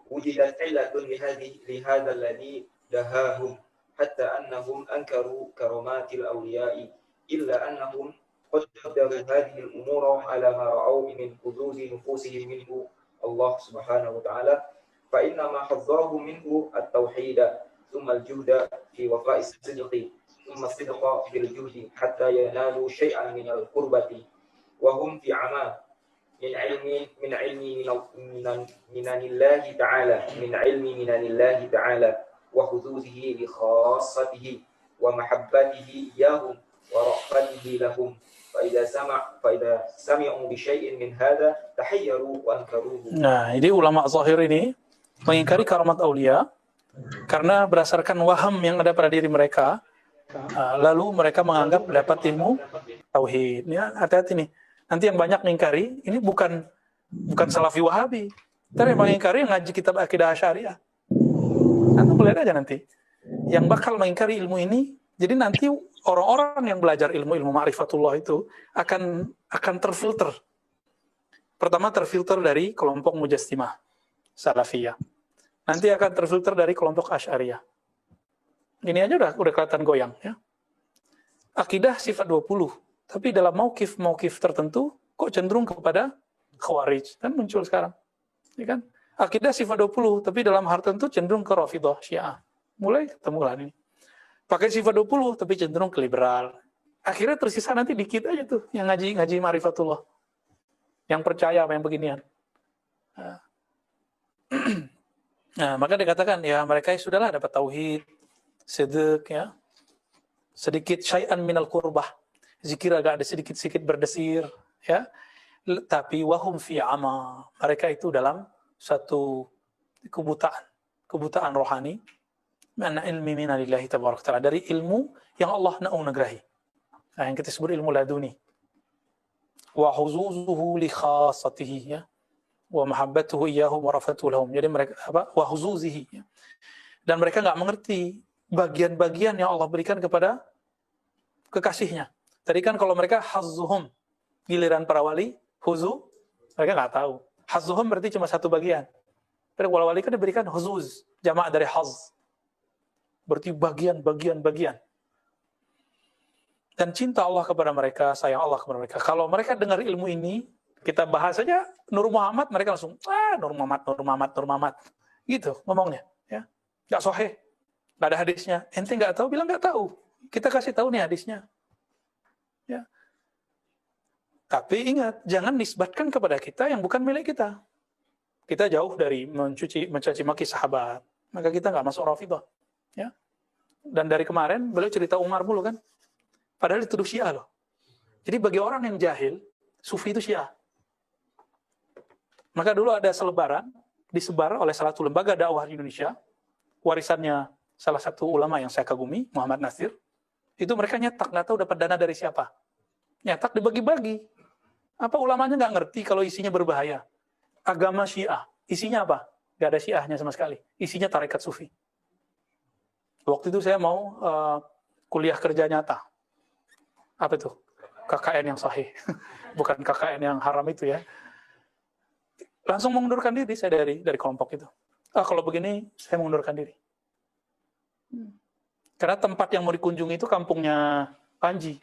[SPEAKER 2] wujidat illatun lihadha alladhi dahahum hatta annahum ankaru karamatil awliya'i illa annahum qaddaru hadhihi al-umura ala ma ra'aw min huduzi nufusihim minhu Allah subhanahu wa ta'ala fa inna ma hadzahu minhu at-tauhida thumma al-juhda fi wafa'i as-sidqi thumma as-sidqa fil juhdi hatta yanalu shay'an min al-qurbati wa hum fi 'ama min ilmi minanillahi ta'ala wa huduzihi li khassatihi wa mahabbatihi iyahum wa ra'fatihi lahum fa idza sami'u bi syai'in min hadha tahayyaru wa ankaruhu.
[SPEAKER 1] Nah, ini ulama zahir ini mengingkari karamat aulia karena berdasarkan waham yang ada pada diri mereka, lalu mereka menganggap dapat ilmu tauhid. Ya, hati-hati nih. Nanti yang banyak mengingkari ini bukan Salafi Wahabi. Tapi yang mengingkari ngaji kitab Aqidah Asy'ariyah. Anda melihat aja nanti. Yang bakal mengingkari ilmu ini, jadi nanti orang-orang yang belajar ilmu ma'rifatullah itu akan terfilter. Pertama terfilter dari kelompok Mujassimah, Salafiyah. Nanti akan terfilter dari kelompok Asy'ariyah. Ini aja udah kelihatan goyang ya. Akidah sifat 20. Tapi dalam mauqif tertentu kok cenderung kepada Khawarij, kan muncul sekarang. Ya kan? Akidah sifat 20, tapi dalam hal tertentu cenderung ke Rafidhah, Syiah. Mulai ketemu lah ini. Pakai sifat 20 tapi cenderung ke liberal. Akhirnya tersisa nanti dikit aja tuh yang ngaji ma'rifatullah. Yang percaya apa yang beginian. Nah, maka dikatakan ya mereka sudahlah dapat tauhid, sidq ya. Sedikit syai'an minal qurbah. Zikir agak ada sedikit-sedikit berdesir, ya. Tapi wahum fi ama, mereka itu dalam satu kebutaan rohani. Mana ilmi minalillahi tabaraka ta'ala, dari ilmu yang Allah nagrahi. Nah, yang kita sebut ilmu laduni. Wa huzuzuhu li khassatihi, ya. Wa mahabbatuhu iyyahum wa rafatuhu lahum. Jadi mereka wa huzuzihi, ya. Dan mereka enggak mengerti bagian-bagian yang Allah berikan kepada kekasihnya. Tadi kan kalau mereka hazzuhum, giliran para wali, huzu, mereka nggak tahu. Hazzuhum berarti cuma satu bagian. Tapi kalau wali kan diberikan huzuz, jamak dari haz. Berarti bagian. Dan cinta Allah kepada mereka, sayang Allah kepada mereka. Kalau mereka dengar ilmu ini, kita bahas saja Nur Muhammad, mereka langsung, Nur Muhammad. Gitu ngomongnya. Ya. Nggak sahih, nggak ada hadisnya. Ente nggak tahu, bilang nggak tahu. Kita kasih tahu nih hadisnya. Ya. Tapi ingat, jangan nisbatkan kepada kita yang bukan milik kita. Kita jauh dari mencaci maki sahabat. Maka kita nggak masuk Rafidhah. Ya. Dan dari kemarin beliau cerita Umar mulu kan. Padahal dituduh Syiah loh. Jadi bagi orang yang jahil, Sufi itu Syiah. Maka dulu ada selebaran disebar oleh salah satu lembaga dakwah di Indonesia, warisannya salah satu ulama yang saya kagumi, Muhammad Nasir. Itu mereka nyetak, nggak tahu dapat dana dari siapa. Nyetak dibagi-bagi. Apa ulamanya nggak ngerti kalau isinya berbahaya. Agama Syiah, isinya apa? Nggak ada Syiahnya sama sekali. Isinya tarekat Sufi. Waktu itu saya mau kuliah kerja nyata. Apa itu? KKN yang sahih. Bukan KKN yang haram itu ya. Langsung mengundurkan diri saya dari kelompok itu. Kalau begini, saya mengundurkan diri. Karena tempat yang mau dikunjungi itu kampungnya Panji.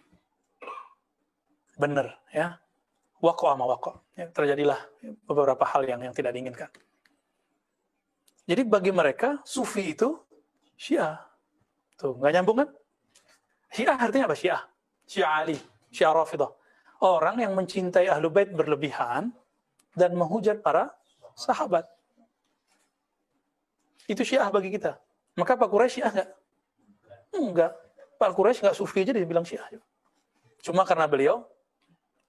[SPEAKER 1] Benar, ya. Waqa sama waqa. Ya, terjadilah beberapa hal yang tidak diinginkan. Jadi bagi mereka, Sufi itu Syiah. Tuh, nggak nyambung kan? Syiah artinya apa? Syiah. Syiah Ali, Syiah Rafidhah. Orang yang mencintai Ahlul Bait berlebihan, dan menghujat para sahabat. Itu Syiah bagi kita. Maka Pak Quraisy Syiah enggak? Enggak. Pak Quraisy enggak sufi aja dia bilang Syiah. Cuma karena beliau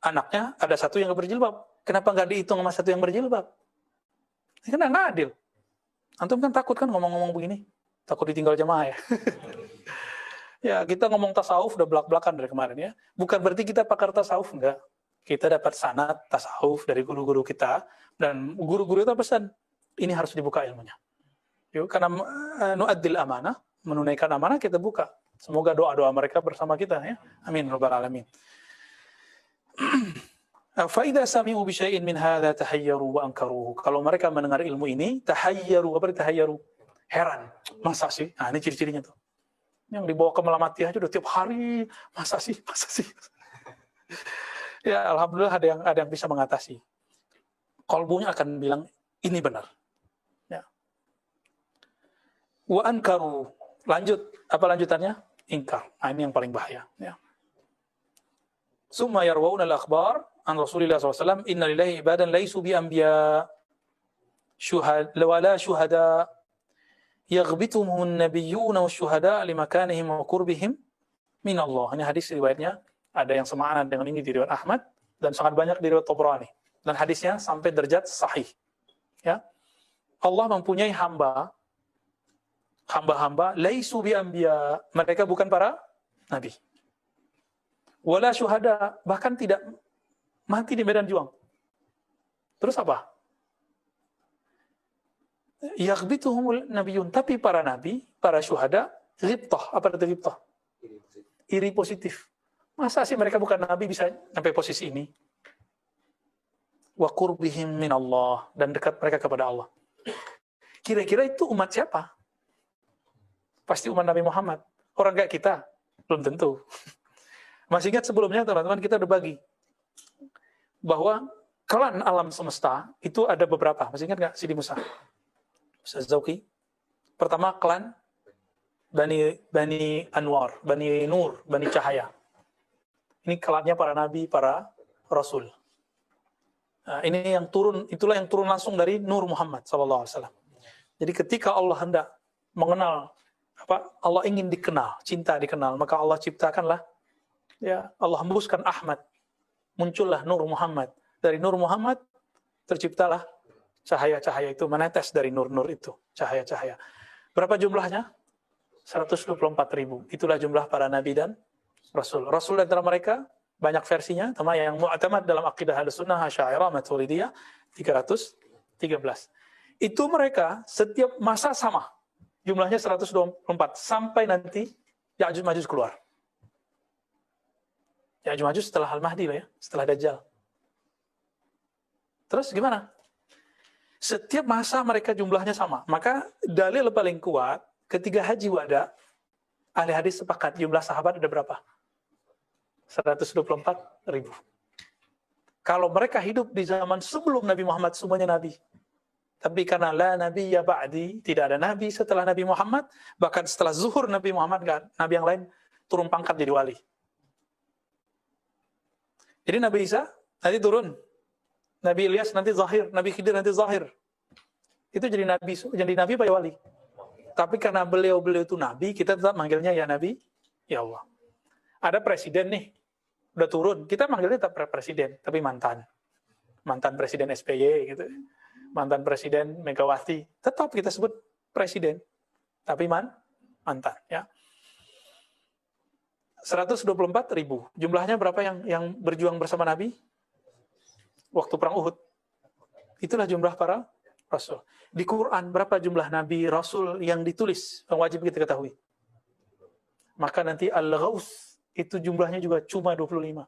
[SPEAKER 1] anaknya ada satu yang berjilbab. Kenapa enggak dihitung sama satu yang berjilbab? Ini kan enggak adil. Antum kan takut kan ngomong-ngomong begini? Takut ditinggal jamaah ya. Ya, kita ngomong tasawuf udah belak-belakan dari kemarin ya. Bukan berarti kita pakar tasawuf, enggak. Kita dapat sanad tasawuf dari guru-guru kita, dan guru-guru itu pesan, ini harus dibuka ilmunya. Yuk, karena nu'addil amanah, menunaikan amanah kita buka. Semoga doa-doa mereka bersama kita ya. Amin rabbal alamin. Fa idza sami'u bi syai'in min hadza tahayyaru wa ankaruhu. Kalau mereka mendengar ilmu ini, tahayyaru, apa itu tahayyaru? Heran. Masa sih? Nah, ini ciri-cirinya tuh. Yang dibawa ke Malamatiyah aja udah tiap hari, masa sih? Ya, alhamdulillah ada yang bisa mengatasi. Qalbunya akan bilang ini benar. Ya. Wa ankaru. Lanjut, apa lanjutannya? Ingkar. Nah, ini yang paling bahaya. Ya. Summa yarwauna al-akhbar an Rasulillah SAW, inna lillahi ibadan laysu bi anbiya wala syuhada yaghbituhum an-nabiyyuna wasyuhada limakanihim wa qurbihim min Allah. Ini hadis riwayatnya ada yang semakna dengan ini di riwayat Ahmad dan sangat banyak di riwayat Tabrani. Dan hadisnya sampai derajat sahih. Ya. Allah mempunyai hamba-hamba laisu bi anbiya, mereka bukan para nabi. Wala syuhada, bahkan tidak mati di medan juang. Terus apa? Yaghbituhumul nabiyun, tapi para nabi, para syuhada, ghibtah. Apa itu ghibtah? Iri positif. Masa sih mereka bukan nabi bisa sampai posisi ini? Wa qurbihim min Allah, dan dekat mereka kepada Allah. Kira-kira itu umat siapa? Pasti umat Nabi Muhammad. Orang kayak kita? Belum tentu. Masih ingat sebelumnya teman-teman kita udah bagi bahwa klan alam semesta itu ada beberapa. Masih ingat nggak Sidi Musa? Ustaz Zauki. Pertama klan Bani Anwar, Bani Nur, Bani Cahaya. Ini klannya para nabi, para rasul. Nah, ini yang turun, itulah yang turun langsung dari Nur Muhammad SAW. Jadi ketika Allah hendak mengenal, Allah ingin dikenal, cinta dikenal, maka Allah ciptakanlah, ya, Allah hembuskan Ahmad, muncullah Nur Muhammad. Dari Nur Muhammad terciptalah cahaya-cahaya itu, menetes dari nur-nur itu, cahaya-cahaya. Berapa jumlahnya? 124.000. Itulah jumlah para nabi dan rasul. Rasul antara mereka banyak versinya, sama yang mu'tamad dalam akidah Ahlussunnah, Asy'ariyah, Maturidiyah 313. Itu mereka setiap masa sama. Jumlahnya 124 sampai nanti Ya'juj Ma'juj keluar. Ya'juj Ma'juj setelah Al-Mahdi lah ya, setelah Dajjal. Terus gimana? Setiap masa mereka jumlahnya sama. Maka dalil paling kuat ketika haji wada, ahli hadis sepakat jumlah sahabat ada berapa? 124.000. Kalau mereka hidup di zaman sebelum Nabi Muhammad, semuanya nabi. Tapi karena la nabi ya ba'di, tidak ada nabi setelah Nabi Muhammad, bahkan setelah zuhur Nabi Muhammad, kan, nabi yang lain turun pangkat jadi wali. Jadi Nabi Isa nanti turun, Nabi Ilyas nanti zahir, Nabi Khidir nanti zahir. Itu jadi nabi apa ya wali? Tapi karena beliau itu nabi, kita tetap manggilnya ya nabi, ya Allah. Ada presiden nih, udah turun, kita manggilnya tetap presiden, tapi mantan presiden SBY gitu, mantan presiden Megawati, tetap kita sebut presiden, tapi mantan, ya. 124.000. Jumlahnya berapa yang berjuang bersama Nabi waktu perang Uhud? Itulah jumlah para rasul. Di Quran berapa jumlah Nabi Rasul yang ditulis yang wajib kita ketahui? Maka nanti Al-Ghaus itu jumlahnya juga cuma 25.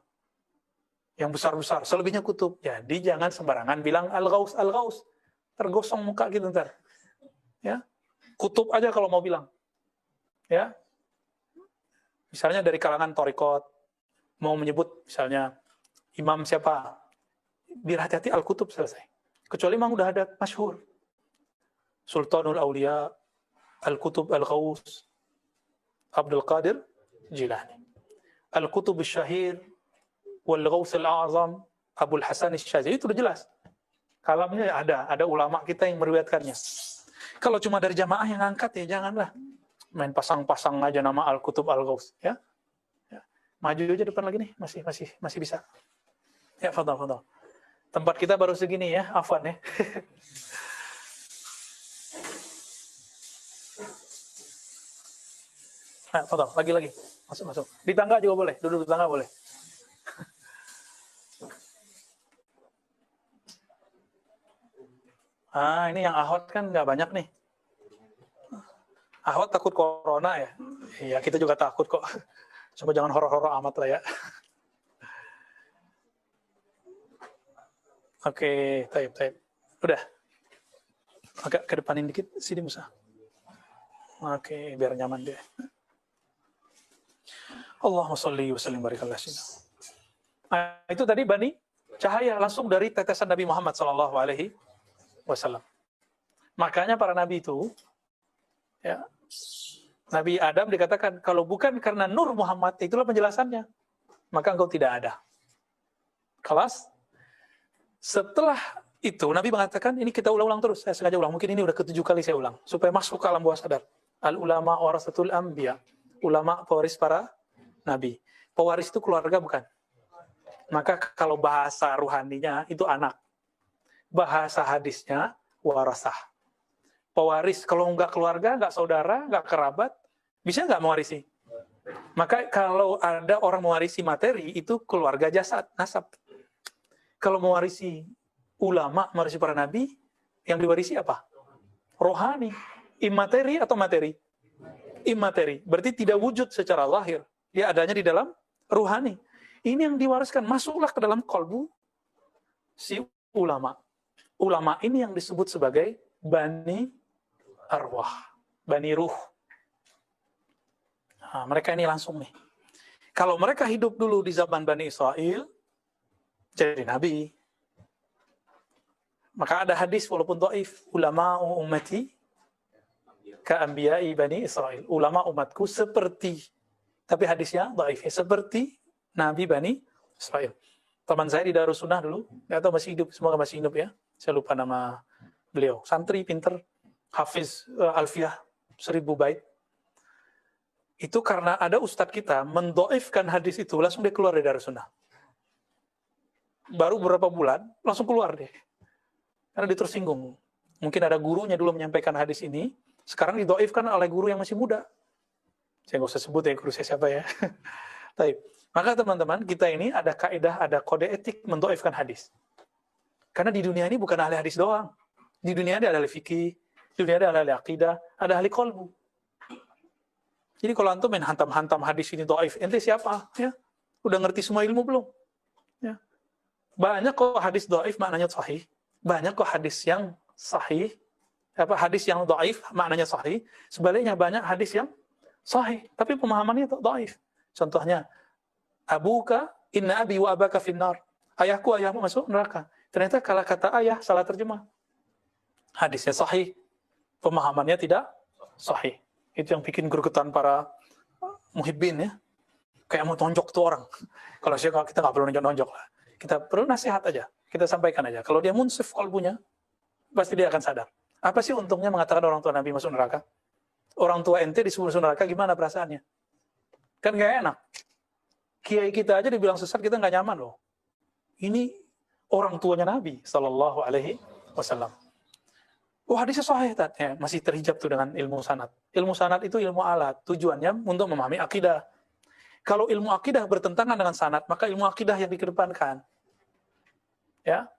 [SPEAKER 1] Yang besar-besar, selebihnya kutub. Jadi jangan sembarangan bilang Al-Ghaus, Al-Ghaus. Tergosong muka gitu ntar. Ya. Kutub aja kalau mau bilang. Ya. Misalnya dari kalangan Thariqat, mau menyebut misalnya imam siapa, biar hati-hati Al-Kutub selesai. Kecuali memang udah ada masyhur. Sultanul Aulia, Al-Kutub Al-Ghaus, Abdul Qadir Jilani. Al-Kutub Al-Syahir, Wal-Ghaus Al-A'zam, Abul Hasan Al-Syazili, itu udah jelas. Kalamnya ada ulama kita yang meriwayatkannya. Kalau cuma dari jamaah yang angkat ya janganlah. Main pasang-pasang aja nama Al-Kutub Al-Ghaus, ya. Ya. Maju aja depan lagi nih, masih bisa. Ya, fadhal. Tempat kita baru segini ya, afwan ya. Nah, fadhal, lagi. Masuk. Di tangga juga boleh, duduk di tangga boleh. Ini yang ahwat kan nggak banyak nih. Ahwat takut corona ya? Iya, kita juga takut kok. Coba jangan horor-horor amat lah ya. Oke, taib. Udah. Agak ke depanin dikit, sini Musa. Oke, biar nyaman dia. Allahumma sholli wa sallim barik ala sayyidina. Itu tadi Bani cahaya langsung dari tetesan Nabi Muhammad SAW. Makanya para nabi itu, ya, Nabi Adam dikatakan, kalau bukan karena nur Muhammad, itulah penjelasannya, maka engkau tidak ada. Kelas. Setelah itu, Nabi mengatakan, ini kita ulang-ulang terus, saya sengaja ulang, mungkin ini udah ke-7 kali saya ulang, supaya masuk ke alam bawah sadar. Al-ulama warasatul anbiya, ulama pewaris para nabi. Pewaris itu keluarga bukan? Maka kalau bahasa ruhaninya itu anak. Bahasa hadisnya warasah. Pewaris, kalau nggak keluarga, nggak saudara, nggak kerabat, bisa nggak mewarisi? Maka kalau ada orang mewarisi materi, itu keluarga jasad, nasab. Kalau mewarisi ulama, mewarisi para nabi, yang diwarisi apa? Rohani. Imateri atau materi? Imateri. Berarti tidak wujud secara lahir. Dia adanya di dalam ruhani. Ini yang diwariskan. Masuklah ke dalam kolbu si ulama. Ulama ini yang disebut sebagai Bani Arwah. Bani Ruh. Nah, mereka ini langsung nih. Kalau mereka hidup dulu di zaman Bani Israel, jadi nabi. Maka ada hadis walaupun dhaif, ulama ummati ka'anbiya'i Bani Israel. Ulama umatku seperti, tapi hadisnya dhaif, seperti Nabi Bani Israel. Teman saya di Darussunnah dulu, nggak tahu masih hidup, semoga masih hidup ya. Saya lupa nama beliau. Santri, pinter, hafiz Alfiyah 1000 bait. Itu karena ada ustadz kita mendhaifkan hadis itu, langsung dia keluar dari Darussunnah. Baru beberapa bulan, langsung keluar deh. Karena dia tersinggung. Mungkin ada gurunya dulu menyampaikan hadis ini, sekarang didhaifkan oleh guru yang masih muda. Saya nggak usah sebut ya guru saya siapa ya. Taib. Maka teman-teman, kita ini ada kaidah, ada kode etik mendhaifkan hadis. Karena di dunia ini bukan ahli hadis doang. Di dunia ini ada ahli fikih, di dunia ada ahli akidah, ada ahli qalbu. Jadi kalau antum main hantam-hantam hadis ini dhaif, ente siapa? Ya, udah ngerti semua ilmu belum? Ya. Banyak kok hadis dhaif maknanya sahih. Banyak kok hadis yang sahih, hadis yang dhaif maknanya sahih. Sebaliknya banyak hadis yang sahih, tapi pemahamannya dhaif. Contohnya, abuka inna abi wa abaka finnar. Ayahmu masuk neraka. Ternyata kalau kata ayah salah terjemah. Hadisnya sahih, pemahamannya tidak sahih. Itu yang bikin gregetan para muhibbin ya. Kayak mau tonjok tuh orang. Kalau kita nggak perlu nonjok-nonjok lah. Kita perlu nasihat aja. Kita sampaikan aja. Kalau dia munsif qalbunya, pasti dia akan sadar. Apa sih untungnya mengatakan orang tua Nabi masuk neraka? Orang tua ente disuruh masuk neraka, gimana perasaannya? Kan nggak enak. Kiai kita aja dibilang sesat, kita nggak nyaman loh. Ini orang tuanya Nabi Sallallahu Alaihi Wasallam. Oh, hadisnya sahih, ya, masih terhijab tuh dengan ilmu sanad. Ilmu sanad itu ilmu alat, tujuannya untuk memahami akidah. Kalau ilmu akidah bertentangan dengan sanad, maka ilmu akidah yang dikedepankan. Ya,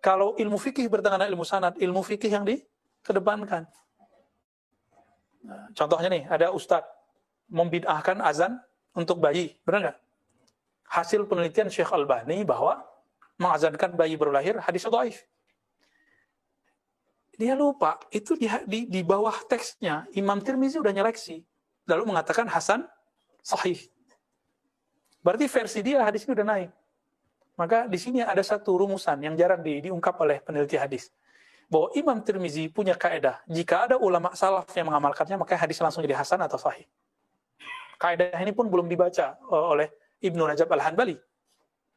[SPEAKER 1] kalau ilmu fikih bertentangan dengan ilmu sanad, ilmu fikih yang dikedepankan. Nah, contohnya nih, ada ustadz membid'ahkan azan untuk bayi, benar nggak? Hasil penelitian Syekh Albani bahwa mengazankan bayi baru lahir hadis dhaif. Dia lupa, itu di bawah teksnya Imam Tirmizi udah nyeleksi, lalu mengatakan hasan sahih. Berarti versi dia hadis ini udah naik. Maka di sini ada satu rumusan yang jarang diungkap oleh peneliti hadis. Bahwa Imam Tirmizi punya kaidah, jika ada ulama salaf yang mengamalkannya, maka hadis langsung jadi hasan atau sahih. Kaidah ini pun belum dibaca oleh Ibnu Rajab Al-Hanbali.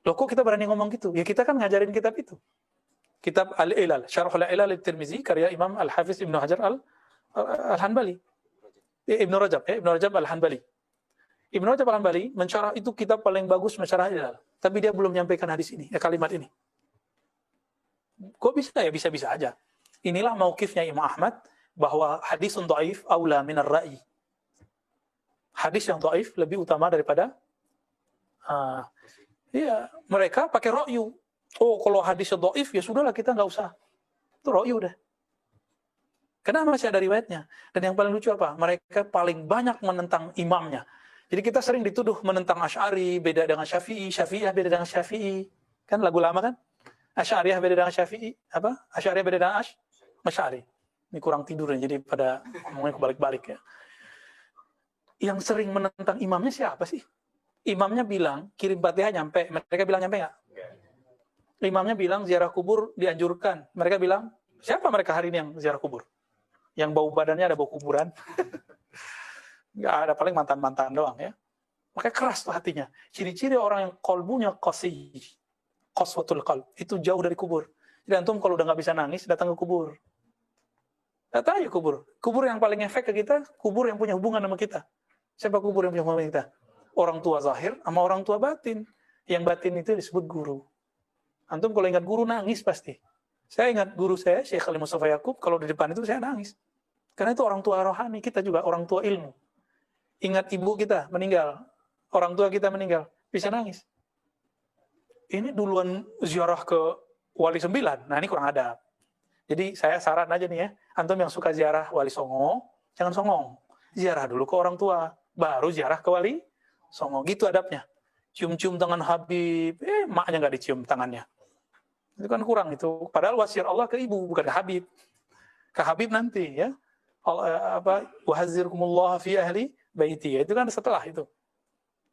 [SPEAKER 1] Loh kok kita berani ngomong gitu? Ya kita kan ngajarin kitab itu. kitab Al-Ilal, Syarh Al-Ilal At-Tirmizi karya Imam Al-Hafiz Ibnu Hajar Al-Hanbali. Ibnu Rajab Al-Hanbali. Ibnu Rajab Al-Hanbali mensyarah itu kitab paling bagus mensyarah Ilal, tapi dia belum menyampaikan hadis ini, kalimat ini. Kok bisa ya? Bisa-bisa aja. Inilah mauqifnya Imam Ahmad bahwa hadis dhaif aula minar ra'i. Hadis yang dhaif lebih utama daripada mereka pakai ra'yu. Oh, kalau hadis dhaif ya sudahlah kita nggak usah. Itu ra'yu udah. Karena masih ada riwayatnya. Dan yang paling lucu apa? Mereka paling banyak menentang imamnya. Jadi kita sering dituduh menentang Asy'ari beda dengan Syafi'i, Syafi'iyah beda dengan Syafi'i. Kan lagu lama kan? Asy'ariyah beda dengan Syafi'i, Asy'ariyah beda dengan Asy'ari. Ini kurang tidur nih, jadi pada ngomongnya kebalik-balik ya. Yang sering menentang imamnya siapa sih? Imamnya bilang kirim Fatihah nyampe, mereka bilang nyampe nggak? Imamnya bilang ziarah kubur dianjurkan, mereka bilang siapa mereka hari ini yang ziarah kubur? Yang bau badannya ada bau kuburan? Nggak ada, paling mantan-mantan doang ya. Makanya keras tuh hatinya. Ciri-ciri orang yang kolbunya qaswatul qalb, itu jauh dari kubur. Jadi antum kalau udah nggak bisa nangis, datang ke kubur. Datang aja kubur. Kubur yang paling efek ke kita, kubur yang punya hubungan sama kita. Siapa kubur yang punya hubungan sama kita? Orang tua zahir sama orang tua batin. Yang batin itu disebut guru. Antum kalau ingat guru nangis pasti. Saya ingat guru saya, Syekh Ali Mustafa Yaqub, kalau di depan itu saya nangis. Karena itu orang tua rohani, kita juga orang tua ilmu. Ingat ibu kita meninggal, orang tua kita meninggal, bisa nangis. Ini duluan ziarah ke Wali 9. Nah, ini kurang adab. Jadi saya saran aja nih ya, antum yang suka ziarah Wali Songo, jangan songong. Ziarah dulu ke orang tua, baru ziarah ke Wali Songo. Gitu adabnya. Cium-cium tangan Habib, maknya nggak dicium tangannya. Itu kan kurang itu. Padahal wasiat Allah ke ibu, bukan ke Habib. Ke Habib nanti ya. Wahazirkumullah fi ahli baiti. Itu kan setelah itu.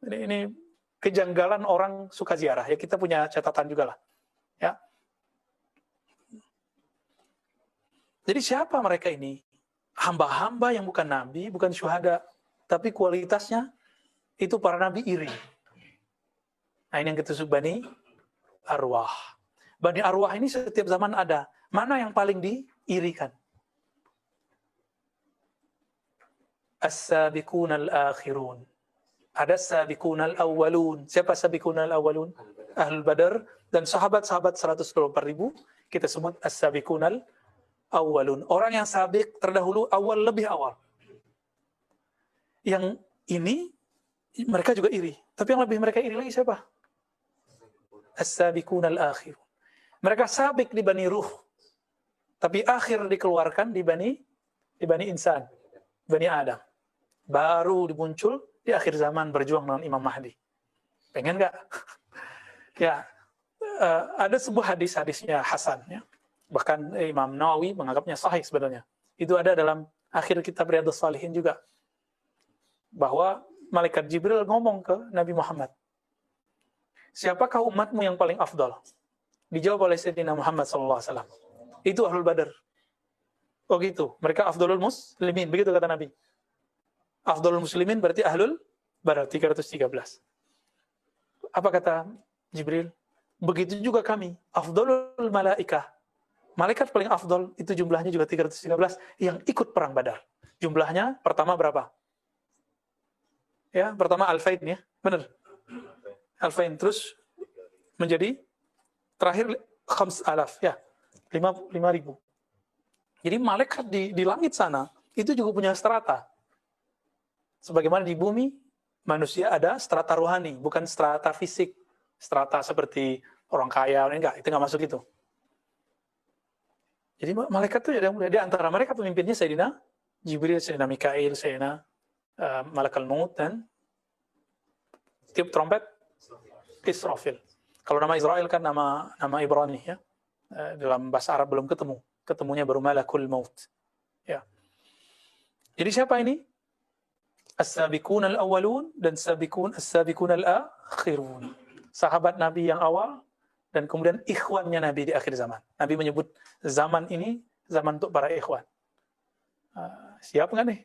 [SPEAKER 1] Ini kejanggalan orang suka ziarah ya, kita punya catatan juga lah ya. Jadi siapa mereka ini? Hamba-hamba yang bukan nabi, bukan syuhada, tapi kualitasnya itu para nabi iri. Nah, ini yang kita sebut Bani Arwah. Bani Arwah ini setiap zaman ada. Mana yang paling diirikan? As-sabiqun al-akhirun. Ada sabiqun al-awwalun. Siapa sabiqun al-awwalun? Ahlul Badar dan sahabat-sahabat 124.000 kita sebut as-sabiqun al-awwalun. Orang yang sabiq terdahulu, awal lebih awal. Yang ini mereka juga iri. Tapi yang lebih mereka iri lagi siapa? As-sabiqun al-akhirun. Mereka sabiq di Bani Ruh. Tapi akhir dikeluarkan di Bani Insan, Bani Adam. Baru dimuncul di akhir zaman berjuang dengan Imam Mahdi. Pengen nggak? Ya, ada sebuah hadisnya Hasan. Ya. Bahkan Imam Nawawi menganggapnya sahih sebenarnya. Itu ada dalam akhir kitab Riyadhus Shalihin juga. Bahwa malaikat Jibril ngomong ke Nabi Muhammad. Siapakah umatmu yang paling afdal? Dijawab oleh Sayyidina Muhammad SAW. Itu Ahlul Badar. Oh gitu, mereka afdalul muslimin. Begitu kata Nabi. Afdalul muslimin berarti Ahlul Badar 313. Apa kata Jibril? Begitu juga kami, afdalul malaikah. Malaikat paling afdal itu jumlahnya juga 313 yang ikut perang Badar. Jumlahnya pertama berapa? Ya, pertama Alfain ya. Benar. Alfain terus menjadi terakhir 5,000 ya. 5.000. Jadi malaikat di langit sana itu juga punya strata. Sebagaimana di bumi, manusia ada strata rohani, bukan strata fisik. Strata seperti orang kaya, enggak, itu enggak masuk itu. Jadi malaikat itu ada di antara mereka pemimpinnya Sayyidina Jibril, Sayyidina Mikail, Sayyidina Malakal Maut dan tiup trompet Israfil. Kalau nama Israel kan nama Ibrani ya. Dalam bahasa Arab belum ketemu. Ketemunya baru Malakul Maut. Ya. Jadi siapa ini? As-sabiqun al-awwalun dan as-sabiqun al-akhirun. Sahabat Nabi yang awal dan kemudian ikhwannya Nabi di akhir zaman. Nabi menyebut zaman ini zaman untuk para ikhwan. Siap nggak nih?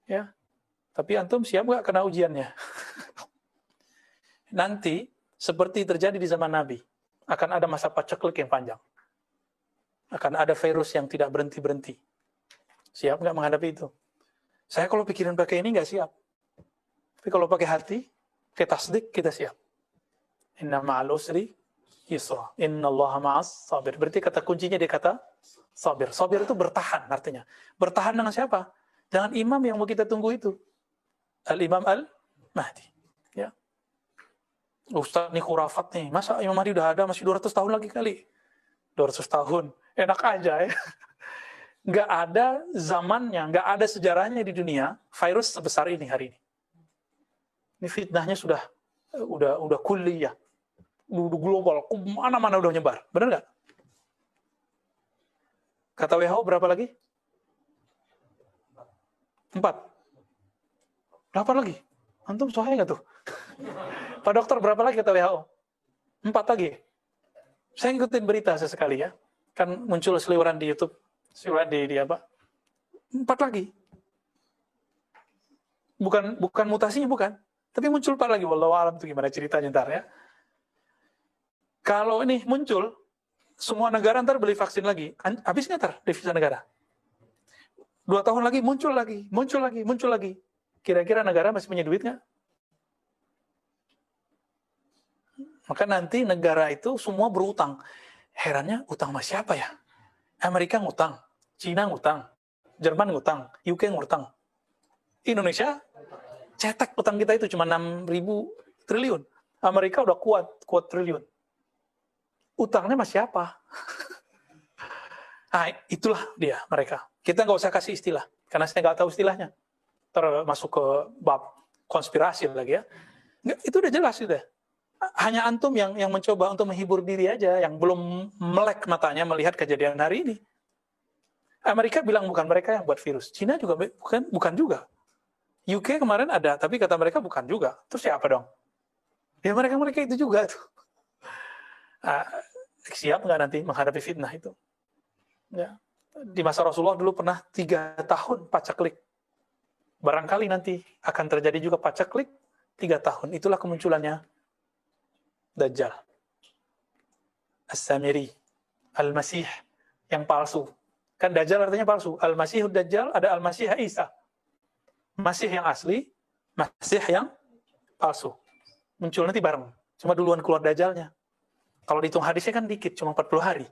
[SPEAKER 1] Ya. Tapi antum siap nggak kena ujiannya? Nanti seperti terjadi di zaman Nabi, akan ada masa paceklik yang panjang. Akan ada virus yang tidak berhenti-berhenti. Siap nggak menghadapi itu? Saya kalau pikirin pakai ini nggak siap. Tapi kalau pakai hati, pakai tasdik, kita siap. Inna ma'al usri yusra. Inna allaha ma'as sabir. Berarti kata kuncinya di kata sabir. Sabir itu bertahan artinya. Bertahan dengan siapa? Dengan imam yang mau kita tunggu itu. Al-Imam Al-Mahdi. Ya. Ustaz nih khurafat nih. Masa Imam Mahdi udah ada masih 200 tahun lagi kali? 200 tahun. Enak aja ya. Nggak ada zamannya, nggak ada sejarahnya di dunia virus sebesar ini hari ini. Ini fitnahnya udah kuliah, udah global, mana-mana udah nyebar, benar nggak? Kata WHO berapa lagi? 4. Berapa lagi? Antum soalnya nggak tuh? Pak dokter berapa lagi kata WHO? 4 lagi. Saya ngikutin berita sesekali ya, kan muncul seliweran di YouTube. Surat di apa? 4 lagi. Bukan mutasinya bukan, tapi muncul 4 lagi. Wallahu a'lam itu gimana ceritanya ntar ya. Kalau ini muncul, semua negara ntar beli vaksin lagi. Habis nggak ntar devisa negara? 2 tahun lagi muncul lagi. Kira-kira negara masih punya duit nggak? Maka nanti negara itu semua berutang. Herannya utang sama siapa ya? Amerika ngutang, Cina ngutang, Jerman ngutang, UK ngutang. Indonesia cetek utang kita itu cuma 6.000 triliun. Amerika udah kuat triliun. Utangnya sama siapa? Nah, itulah dia mereka. Kita nggak usah kasih istilah, karena saya nggak tahu istilahnya. Termasuk ke bab konspirasi lagi ya. Nggak, itu udah jelas sudah. Hanya antum yang mencoba untuk menghibur diri aja, yang belum melek matanya melihat kejadian hari ini. Amerika bilang bukan mereka yang buat virus. Cina juga bukan juga. UK kemarin ada, tapi kata mereka bukan juga. Terus siapa dong? Ya mereka itu juga tuh. Siap nggak nanti menghadapi fitnah itu? Ya. Di masa Rasulullah dulu pernah 3 tahun pacaklik. Barangkali nanti akan terjadi juga pacaklik 3 tahun. Itulah kemunculannya Dajjal. As-Samiri. Al-Masih yang palsu. Kan Dajjal artinya palsu. Al-Masihud Dajjal, ada Al-Masih Isa. Masih yang asli, Masih yang palsu. Muncul nanti bareng. Cuma duluan keluar Dajjalnya. Kalau dihitung hadisnya kan dikit, cuma 40 hari.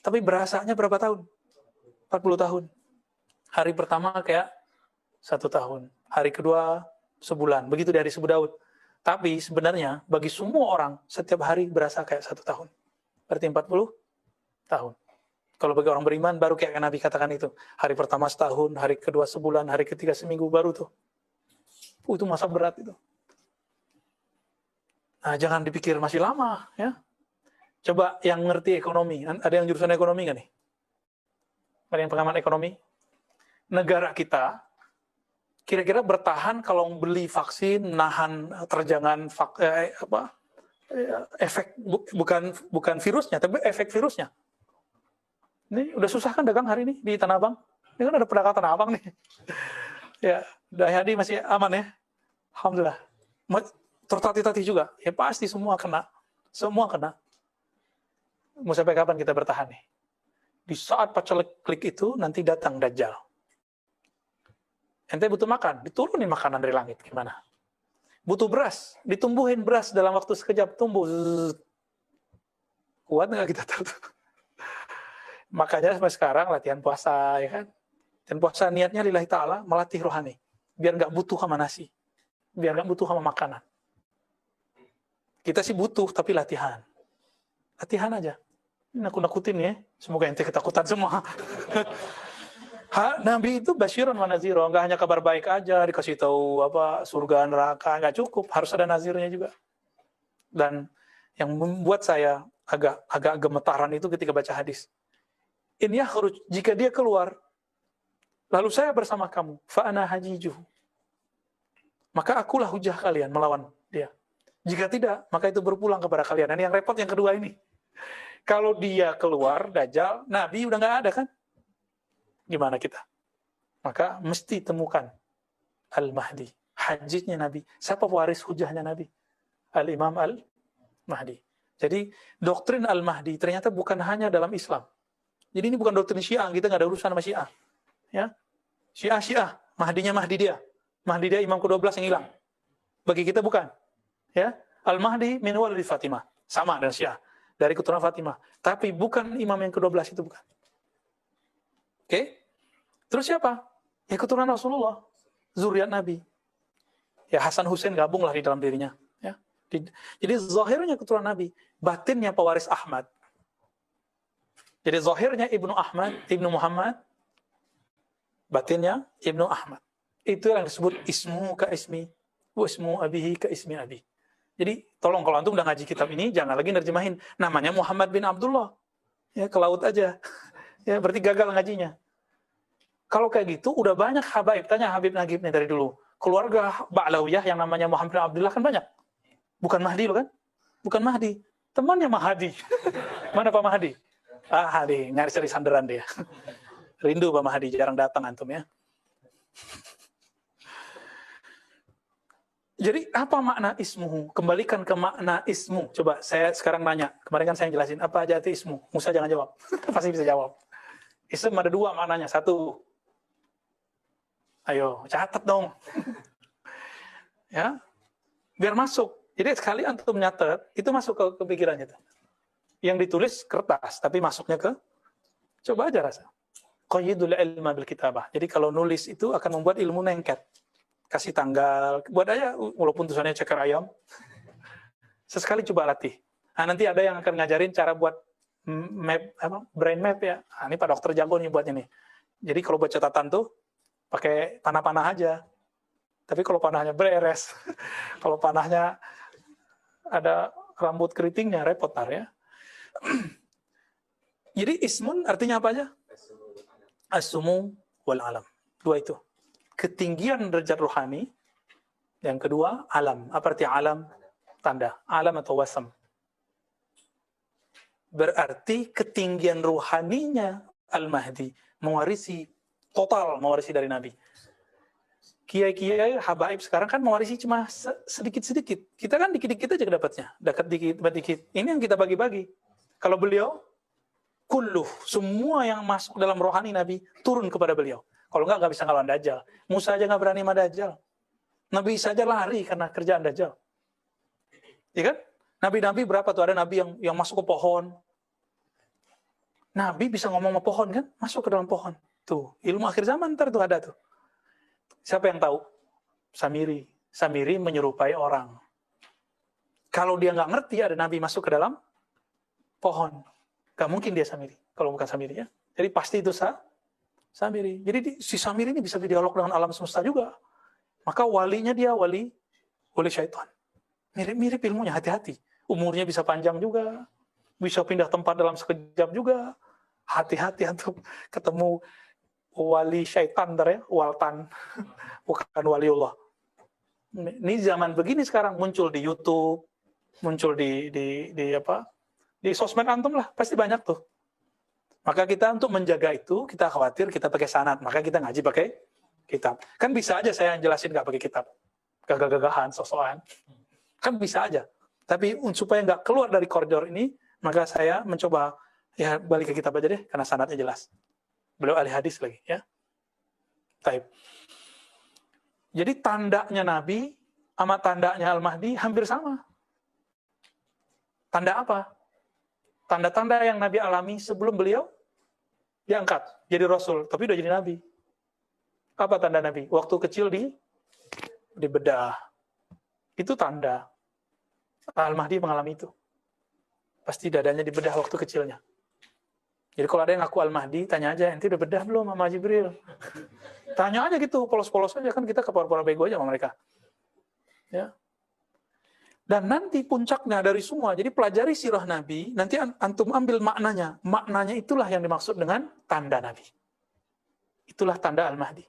[SPEAKER 1] Tapi berasanya berapa tahun? 40 tahun. Hari pertama kayak 1 tahun. Hari kedua sebulan. Begitu dari Subuh Daud. Tapi sebenarnya bagi semua orang, setiap hari berasa kayak 1 tahun. Berarti 40 tahun. Kalau bagi orang beriman, baru kayak Nabi katakan itu. Hari pertama setahun, hari kedua sebulan, hari ketiga seminggu, baru tuh. Itu masa berat itu. Nah, jangan dipikir masih lama. Ya. Coba yang ngerti ekonomi. Ada yang jurusan ekonomi nggak nih? Ada yang pengamat ekonomi? Negara kita, kira-kira bertahan kalau beli vaksin, nahan terjangan efek, bukan virusnya, tapi efek virusnya. Ini udah susah kan dagang hari ini di Tanah Abang? Ini kan ada pedagang Tanah Abang nih. Ya, Dayadi masih aman ya? Alhamdulillah. Tertatih-tatih juga. Ya pasti semua kena. Semua kena. Mau sampai kapan kita bertahan nih? Di saat paceklik itu nanti datang Dajjal. Ente butuh makan, diturunin makanan dari langit. Gimana? Butuh beras, ditumbuhin beras dalam waktu sekejap, tumbuh. Kuat nggak kita tahu? Makanya sampai sekarang latihan puasa, ya kan? Dan puasa niatnya lillahi ta'ala, melatih rohani. Biar nggak butuh sama nasi. Biar nggak butuh sama makanan. Kita sih butuh, tapi latihan. Latihan aja. Ini nakut-nakutin ya. Semoga ente ketakutan semua. Nabi itu basyirun wa naziro. Nggak hanya kabar baik aja, dikasih tahu apa surga, neraka. Nggak cukup, harus ada nazirnya juga. Dan yang membuat saya agak gemetaran itu ketika baca hadis. In yakhruj, jika dia keluar, lalu saya bersama kamu, fa'ana hajijuhu. Maka akulah hujah kalian melawan dia. Jika tidak, maka itu berpulang kepada kalian. Dan yang repot yang kedua ini. Kalau dia keluar, Dajjal, Nabi udah nggak ada kan? Gimana kita? Maka mesti temukan Al-Mahdi. Hajitnya Nabi. Siapa waris hujahnya Nabi? Al-Imam Al-Mahdi. Jadi, doktrin Al-Mahdi ternyata bukan hanya dalam Islam. Jadi ini bukan doktrin Syiah, kita nggak ada urusan sama Syiah. Ya, Syiah, Mahdinya Mahdi dia imam ke-12 yang hilang. Bagi kita bukan. Ya, Al-Mahdi min waladi Fatimah, sama dengan Syiah, dari keturunan Fatimah. Tapi bukan imam yang ke-12 itu, bukan. Oke? Terus siapa? Ya keturunan Rasulullah, zuriat Nabi. Ya Hasan Hussein gabunglah di dalam dirinya. Ya. Jadi zahirnya keturunan Nabi, batinnya pewaris Ahmad. Jadi zahirnya Ibnu Ahmad, Ibnu Muhammad, batinnya Ibnu Ahmad. Itu yang disebut ismu ka ismi, wa ismu abihi ka ismi abi. Jadi tolong kalau antum udah ngaji kitab ini, jangan lagi nerjemahin namanya Muhammad bin Abdullah. Ya ke laut aja. Ya berarti gagal ngajinya. Kalau kayak gitu udah banyak habaib, tanya Habib Nagibnya dari dulu. Keluarga Ba'lawiyah yang namanya Muhammad bin Abdullah kan banyak. Bukan Mahdi loh kan? Bukan Mahdi. Temannya Mahdi. Mana Pak Mahdi? Hadi, nyaris dari sandaran dia. Rindu Pak Mahdi, jarang datang antum ya. Jadi apa makna ismuhu? Kembalikan ke makna ismu. Coba saya sekarang nanya. Kemarin kan saya jelasin apa aja itu ismu. Musa jangan jawab. Pasti bisa jawab. Ism ada dua maknanya. Satu. Ayo, catat dong. Ya. Biar masuk. Jadi sekali antum nyatet, itu masuk ke pikirannya tuh. Yang ditulis kertas, tapi masuknya ke, coba aja rasa. Qayyidul ilma bil kitabah. Jadi kalau nulis itu akan membuat ilmu nengket. Kasih tanggal, buat aja, walaupun tulisannya ceker ayam. Sesekali coba latih. Nah, nanti ada yang akan ngajarin cara buat map, brain map ya. Nah, ini Pak Dokter jago nih buatnya nih. Jadi kalau buat catatan tuh, pakai panah-panah aja. Tapi kalau panahnya beres, kalau panahnya ada rambut keritingnya, repot tar ya. Jadi ismun artinya apa aja? As-sumu wal alam. Dua itu. Ketinggian derajat rohani. Yang kedua, alam. Apa arti alam? Tanda. Alam atau wasam. Berarti ketinggian rohaninya Al-Mahdi mewarisi total, mewarisi dari Nabi. Kiai-kiai habaib sekarang kan mewarisi cuma sedikit-sedikit. Kita kan dikit-dikit aja dapatnya. Dekat dikit. Ini yang kita bagi-bagi. Kalau beliau, kulluh, semua yang masuk dalam rohani Nabi, turun kepada beliau. Kalau nggak bisa ngelawan Dajjal. Musa aja nggak berani sama Dajjal. Nabi saja lari karena kerjaan Dajjal. Ya kan? Nabi-nabi berapa tuh? Ada Nabi yang masuk ke pohon. Nabi bisa ngomong sama pohon kan? Masuk ke dalam pohon. Tuh, ilmu akhir zaman ntar tuh ada tuh. Siapa yang tahu? Samiri. Samiri menyerupai orang. Kalau dia nggak ngerti ada Nabi masuk ke dalam pohon. Gak mungkin dia Samiri. Kalau bukan Samiri ya. Jadi pasti itu Samiri. Jadi si Samiri ini bisa berdialog dengan alam semesta juga. Maka walinya dia wali syaitan. Mirip-mirip ilmunya, hati-hati. Umurnya bisa panjang juga. Bisa pindah tempat dalam sekejap juga. Hati-hati untuk ketemu wali syaitan, ya, waltan. Bukan waliullah. Ini zaman begini sekarang muncul di YouTube, muncul di sosmed antum lah, pasti banyak tuh. Maka kita untuk menjaga itu, kita khawatir kita pakai sanad, maka kita ngaji pakai kitab. Kan bisa aja saya jelasin nggak pakai kitab, gagah-gagahan, sosokan. Kan bisa aja. Tapi supaya nggak keluar dari koridor ini, maka saya mencoba ya balik ke kitab aja deh, karena sanadnya jelas. Beliau ahli hadis lagi, ya. Taib. Jadi tandanya Nabi sama tandanya Al-Mahdi hampir sama. Tanda apa? Tanda-tanda yang Nabi alami sebelum beliau diangkat jadi Rasul, tapi udah jadi Nabi. Apa tanda Nabi? Waktu kecil di bedah. Itu tanda. Al-Mahdi mengalami itu. Pasti dadanya dibedah waktu kecilnya. Jadi kalau ada yang ngaku Al-Mahdi, tanya aja, ente udah bedah belum sama Jibril? Tanya aja gitu, polos-polos aja, kan kita kepala-pala bego aja sama mereka. Ya. Dan nanti puncaknya dari semua, jadi pelajari sirah Nabi, nanti antum ambil maknanya. Maknanya itulah yang dimaksud dengan tanda Nabi. Itulah tanda Al-Mahdi.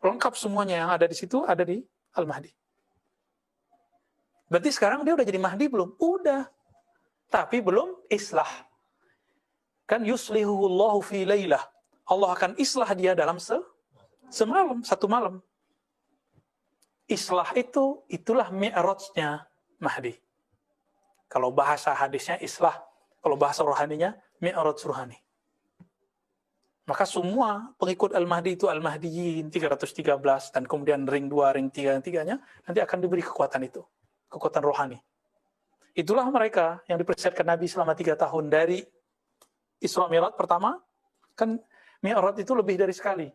[SPEAKER 1] Lengkap semuanya yang ada di situ, ada di Al-Mahdi. Berarti sekarang dia udah jadi Mahdi belum? Udah. Tapi belum islah. Kan yuslihuhullahu fi laylah. Allah akan islah dia dalam semalam, satu malam. Islah itulah mi'rajnya Mahdi. Kalau bahasa hadisnya islah, kalau bahasa rohaninya mi'raj rohani. Maka semua pengikut Al-Mahdi itu Al-Mahdiyin 313 dan kemudian ring 2, ring 3, yang tiganya nanti akan diberi kekuatan itu, kekuatan rohani. Itulah mereka yang dipersiapkan Nabi selama 3 tahun dari Isra Mi'raj pertama, kan Mi'raj itu lebih dari sekali.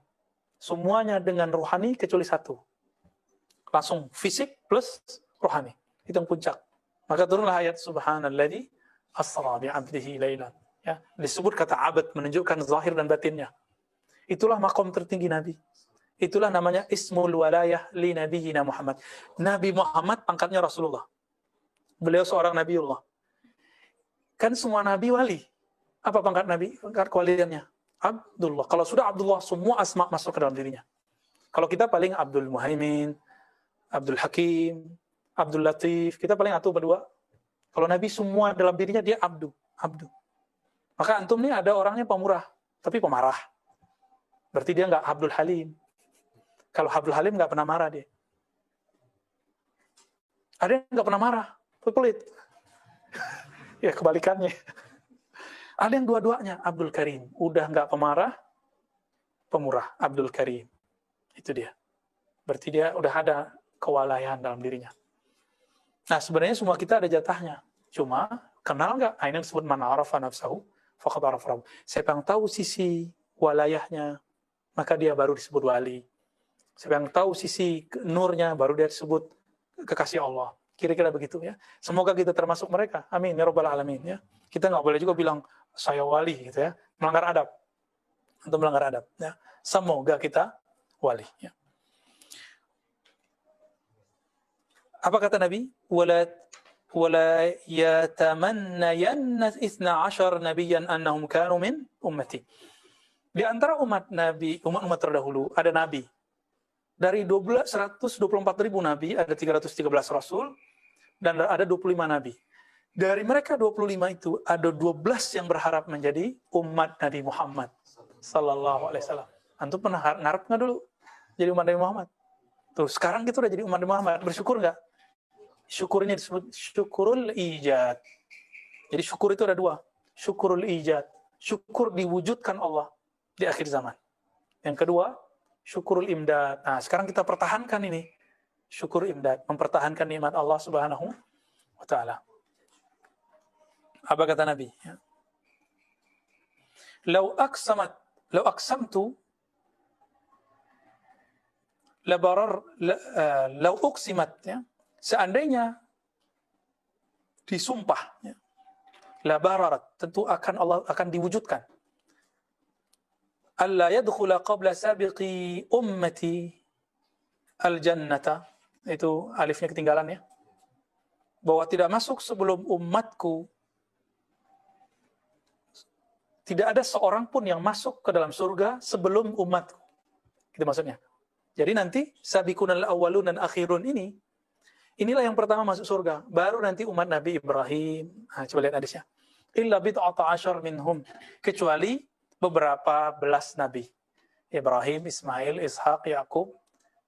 [SPEAKER 1] Semuanya dengan rohani kecuali satu. Langsung fisik plus rohani. Itu yang puncak. Maka turunlah ayat Subhanalladzi asra bi'abdihi lailan. Ya, disebut kata abad menunjukkan zahir dan batinnya. Itulah makom tertinggi Nabi. Itulah namanya ismul walayah li nabiyina Muhammad. Nabi Muhammad pangkatnya Rasulullah. Beliau seorang Nabiullah. Kan semua Nabi wali. Apa pangkat Nabi? Pangkat kewaliannya? Abdullah. Kalau sudah Abdullah, semua asma masuk ke dalam dirinya. Kalau kita paling Abdul Muhaimin, Abdul Hakim, Abdul Latif, kita paling satu berdua. Kalau Nabi semua dalam dirinya dia Abdu. Maka antum nih ada orangnya pemurah, tapi pemarah. Berarti dia nggak Abdul Halim. Kalau Abdul Halim nggak pernah marah dia. Ada yang nggak pernah marah, pelit. Ya kebalikannya. Ada yang dua-duanya, Abdul Karim. Udah nggak pemarah, pemurah, Abdul Karim. Itu dia. Berarti dia udah ada kewalayan dalam dirinya. Nah sebenarnya semua kita ada jatahnya. Cuma, kenal nggak? Ini disebut man arafa nafsahu, faqad arafa rabbahu. Siapa yang tahu sisi walayahnya, maka dia baru disebut wali. Siapa yang tahu sisi nurnya, baru dia disebut kekasih Allah. Kira-kira begitu ya. Semoga kita termasuk mereka. Amin ya rabbal alamin ya. Kita nggak boleh juga bilang saya wali gitu ya. Melanggar adab. Untuk melanggar adab ya. Semoga kita wali ya. Apa kata Nabi? Wala yatamannayanna 12 nabiyyan annahum kanu min ummati. Di antara umat Nabi, umat terdahulu ada nabi. Dari 124.000 nabi ada 313 rasul dan ada 25 nabi. Dari mereka 25 itu ada 12 yang berharap menjadi umat Nabi Muhammad sallallahu alaihi wasallam. Antum pernah ngarep nggak dulu jadi umat Nabi Muhammad? Tuh, sekarang kita udah jadi umat Nabi Muhammad. Bersyukur nggak? Syukurnya disebut syukurul ijad. Jadi syukur itu ada dua. Syukurul ijad. Syukur diwujudkan Allah di akhir zaman. Yang kedua, syukurul imdad. Nah, sekarang kita pertahankan ini. Syukur imdad. Mempertahankan nikmat Allah subhanahu wa ta'ala. Apa kata Nabi? Lau aqsamtu lau uqsimat ya. Seandainya disumpah ya. La bararat, tentu akan Allah akan diwujudkan. Alla yadkhula qabla sabiqi ummati al-jannata. Itu alifnya ketinggalan ya. Bahwa tidak masuk sebelum umatku. Tidak ada seorang pun yang masuk ke dalam surga sebelum umatku. Itu maksudnya. Jadi nanti sabiqunal awwalun dan akhirun ini, inilah yang pertama masuk surga. Baru nanti umat Nabi Ibrahim. Nah, coba lihat hadisnya. Illa bid'ata asyar minhum. Kecuali beberapa belas Nabi. Ibrahim, Ismail, Ishaq, Yakub,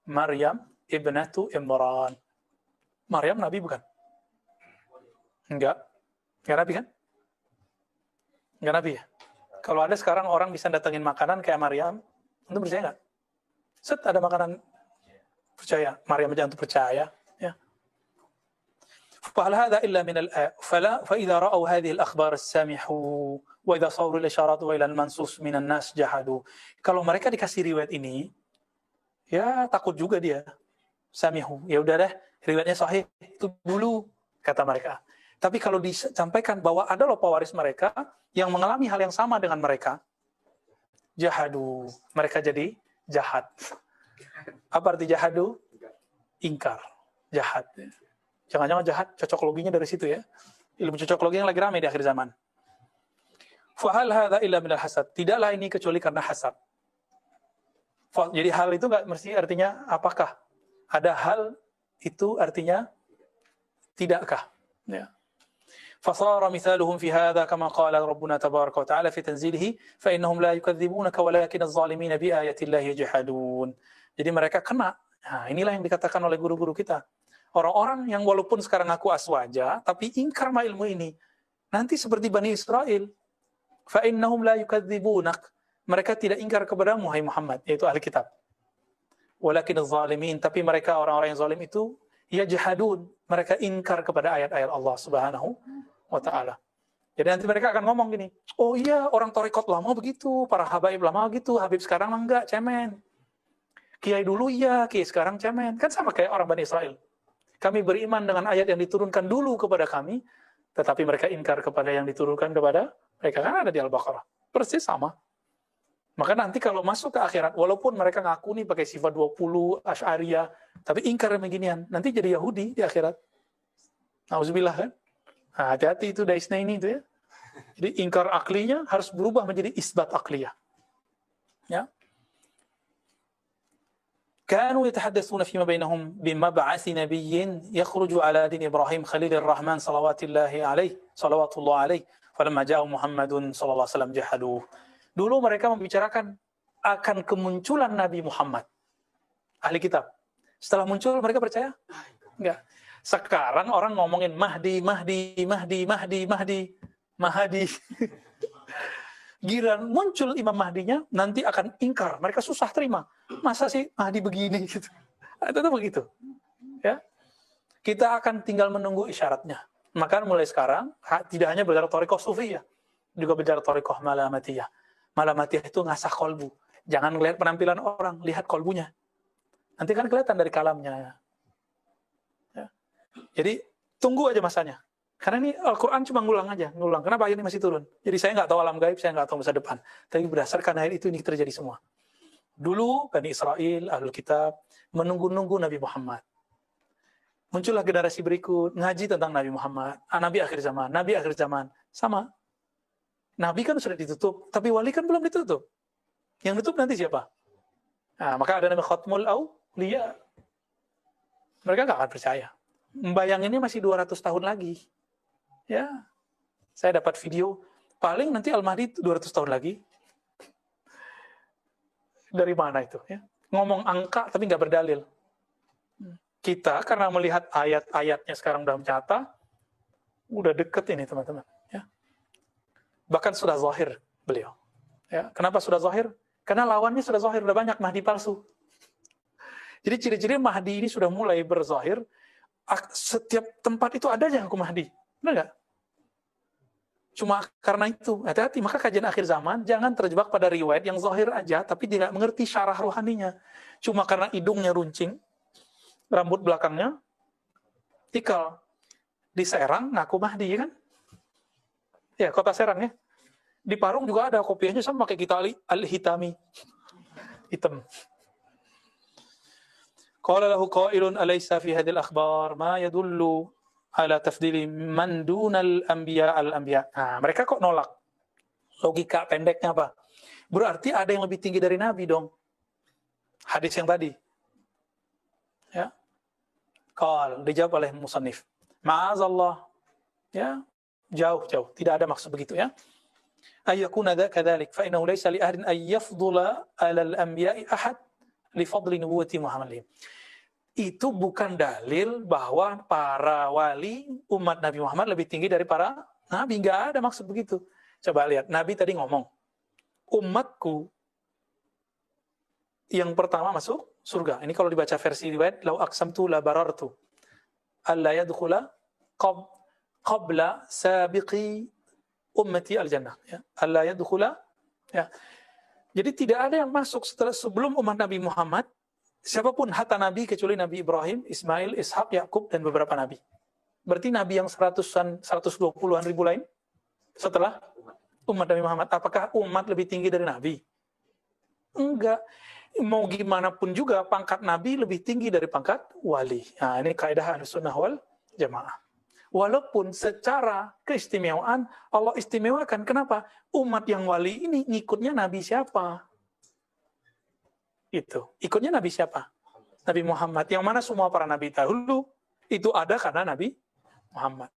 [SPEAKER 1] Maryam, ibnatu Imran. Maryam Nabi bukan? Enggak. Enggak Nabi kan? Enggak Nabi ya? Kalau ada sekarang orang bisa datengin makanan kayak Maryam, untuk percaya nggak? Set ada makanan, percaya. Maryam aja untuk percaya. Ya. فهل هذا إلا من فإذا رأوا هذه الأخبار السامحوا وإذا صوروا الإشارات وإلى المنصوص من الناس جحدوا. Kalau mereka dikasih riwayat ini, ya takut juga dia. Samihu, ya udah deh, riwayatnya sahih itu dulu kata mereka. Tapi kalau disampaikan bahwa ada loh pewaris mereka yang mengalami hal yang sama dengan mereka, jahadu, mereka jadi jahat. Apa arti jahadu? Ingkar, jahat. Jangan-jangan jahat, cocok loginya dari situ ya. Ilmu cocok logi yang lagi ramai di akhir zaman. Fahal hadza illa minal hasad. Tidaklah ini kecuali karena hasad. Jadi hal itu nggak mesti artinya apakah. Ada hal itu artinya tidakkah. Ya. فصار مثالهم في هذا كما قال ربنا تبارك وتعالى في تنزيله فإنهم لا يكذبونك ولكن الظالمين بآيات الله يجحدون. Jadi mereka kena. Nah, inilah yang dikatakan oleh guru-guru kita. Orang-orang yang walaupun sekarang ngaku aswaja, tapi ingkar ilmu ini. Nanti seperti Bani Israel. فَإِنَّهُمْ لَا يُكَذِّبُونَكَ. mereka tidak ingkar kepadamu, hai Muhammad, yaitu ahli kitab. Walakin zalimin, tapi mereka orang-orang yang zalim itu yajhadun, mereka ingkar kepada ayat-ayat Allah Subhanahu wa taala. Jadi nanti mereka akan ngomong gini, oh iya orang torikot lama begitu, para habaib lama gitu, Habib sekarang enggak, cemen. Kiai dulu iya, kiai sekarang cemen. Kan sama kayak orang Bani Israel. Kami beriman dengan ayat yang diturunkan dulu kepada kami, tetapi mereka ingkar kepada yang diturunkan kepada mereka. Kan ada di Al-Baqarah. Persis sama. Maka nanti kalau masuk ke akhirat, walaupun mereka ngaku nih pakai sifat 20, Asy'ariyah, tapi ingkar beginian, nanti jadi Yahudi di akhirat. Nauzubillah kan? Nah, hati-hati itu Daisnaini itu ya. Jadi ingkar aklinya harus berubah menjadi isbat akliyah. Ya. Kanu yatahaddatsuna fima bainahum bimab'atsi nabiyyin yakhruju ala din Ibrahim Khalilur Rahman salawatullahi alaihi falamma ja'a Muhammadun sallallahu alaihi wasallam jahaduh. Dulu mereka membicarakan akan kemunculan Nabi Muhammad, ahli kitab. Setelah muncul mereka percaya? Enggak. Sekarang orang ngomongin Mahdi. Giliran muncul Imam Mahdinya, nanti akan ingkar. Mereka susah terima. Masa sih Mahdi begini gitu. Itu begitu. Ya. Kita akan tinggal menunggu isyaratnya. Maka mulai sekarang tidak hanya belajar thariqah sufiyah, juga belajar thariqah malamatiyah. Malamatiyah itu ngasah kolbu. Jangan lihat penampilan orang, lihat kolbunya. Nanti kan kelihatan dari kalamnya. Ya. Jadi tunggu aja masanya. Karena ini Al-Quran cuma ngulang aja, ngulang. Kenapa ayat ini masih turun? Jadi saya nggak tahu alam gaib, saya nggak tahu masa depan. Tapi berdasarkan ayat itu, ini terjadi semua. Dulu, Bani Israel, Ahlul Kitab, menunggu-nunggu Nabi Muhammad. Muncullah generasi berikut, ngaji tentang Nabi Muhammad. Nabi akhir zaman. Sama. Nabi kan sudah ditutup, tapi wali kan belum ditutup. Yang tutup nanti siapa? Nah, maka ada Nabi Khatmul Auliya. Mereka nggak akan percaya. Bayanginnya masih 200 tahun lagi. Ya, saya dapat video, paling nanti Al-Mahdi 200 tahun lagi. Dari mana itu? Ya? Ngomong angka tapi nggak berdalil. Kita karena melihat ayat-ayatnya sekarang dalam nyata, udah deket ini teman-teman. Ya. Bahkan sudah zahir beliau. Ya. Kenapa sudah zahir? Karena lawannya sudah zahir, udah banyak Mahdi palsu. Jadi ciri-ciri Mahdi ini sudah mulai berzahir. Setiap tempat itu ada yang Mahdi. Benar nggak? Cuma karena itu, hati-hati. Maka kajian akhir zaman, jangan terjebak pada riwayat yang zahir aja, tapi tidak mengerti syarah rohaninya. Cuma karena hidungnya runcing, rambut belakangnya tikal. Di Serang, ngaku Mahdi, kan? Ya, kota Serang ya. Di Parung juga ada kopiahnya sama kayak kita Al-Hitami. Hitam. Qala lahu qailun alaysa fi hadhil akhbar ma yadullu ala tafdili man dunal anbiya al-anbiya. Nah, mereka kok nolak? Logika pendeknya apa? Berarti ada yang lebih tinggi dari Nabi dong. Hadis yang tadi. Ya. Qal, dijawab oleh musannif. Ma'azallah. Ya, jauh. Tidak ada maksud begitu ya. Ayyakuna dzalik fa innahu laysa li ahadin ay yafdula ala al-anbiya'i ahad li fadli nubuwwati Muhammadin. Itu bukan dalil bahwa para wali umat Nabi Muhammad lebih tinggi dari para nabi. Nggak ada maksud begitu. Coba lihat, Nabi tadi ngomong, umatku yang pertama masuk surga. Ini kalau dibaca versi riwayat, lau aqsamtu la barartu alla yadkhula qabla sabiqi ummati al-jannah. Ya. Alla yadkhula. Ya. Jadi tidak ada yang masuk sebelum umat Nabi Muhammad. Siapapun hatta Nabi kecuali Nabi Ibrahim, Ismail, Ishak, Yakub, dan beberapa Nabi. Berarti Nabi yang 120-an ribu lain setelah umat Nabi Muhammad. Apakah umat lebih tinggi dari Nabi? Enggak. Mau gimana pun juga pangkat Nabi lebih tinggi dari pangkat wali. Nah, ini kaidah Ahlussunnah wal Jamaah. Walaupun secara keistimewaan Allah istimewakan. Kenapa? Umat yang wali ini ngikutnya Nabi siapa? Itu. Ikutnya Nabi siapa? Nabi Muhammad. Yang mana semua para Nabi dahulu itu ada karena Nabi Muhammad.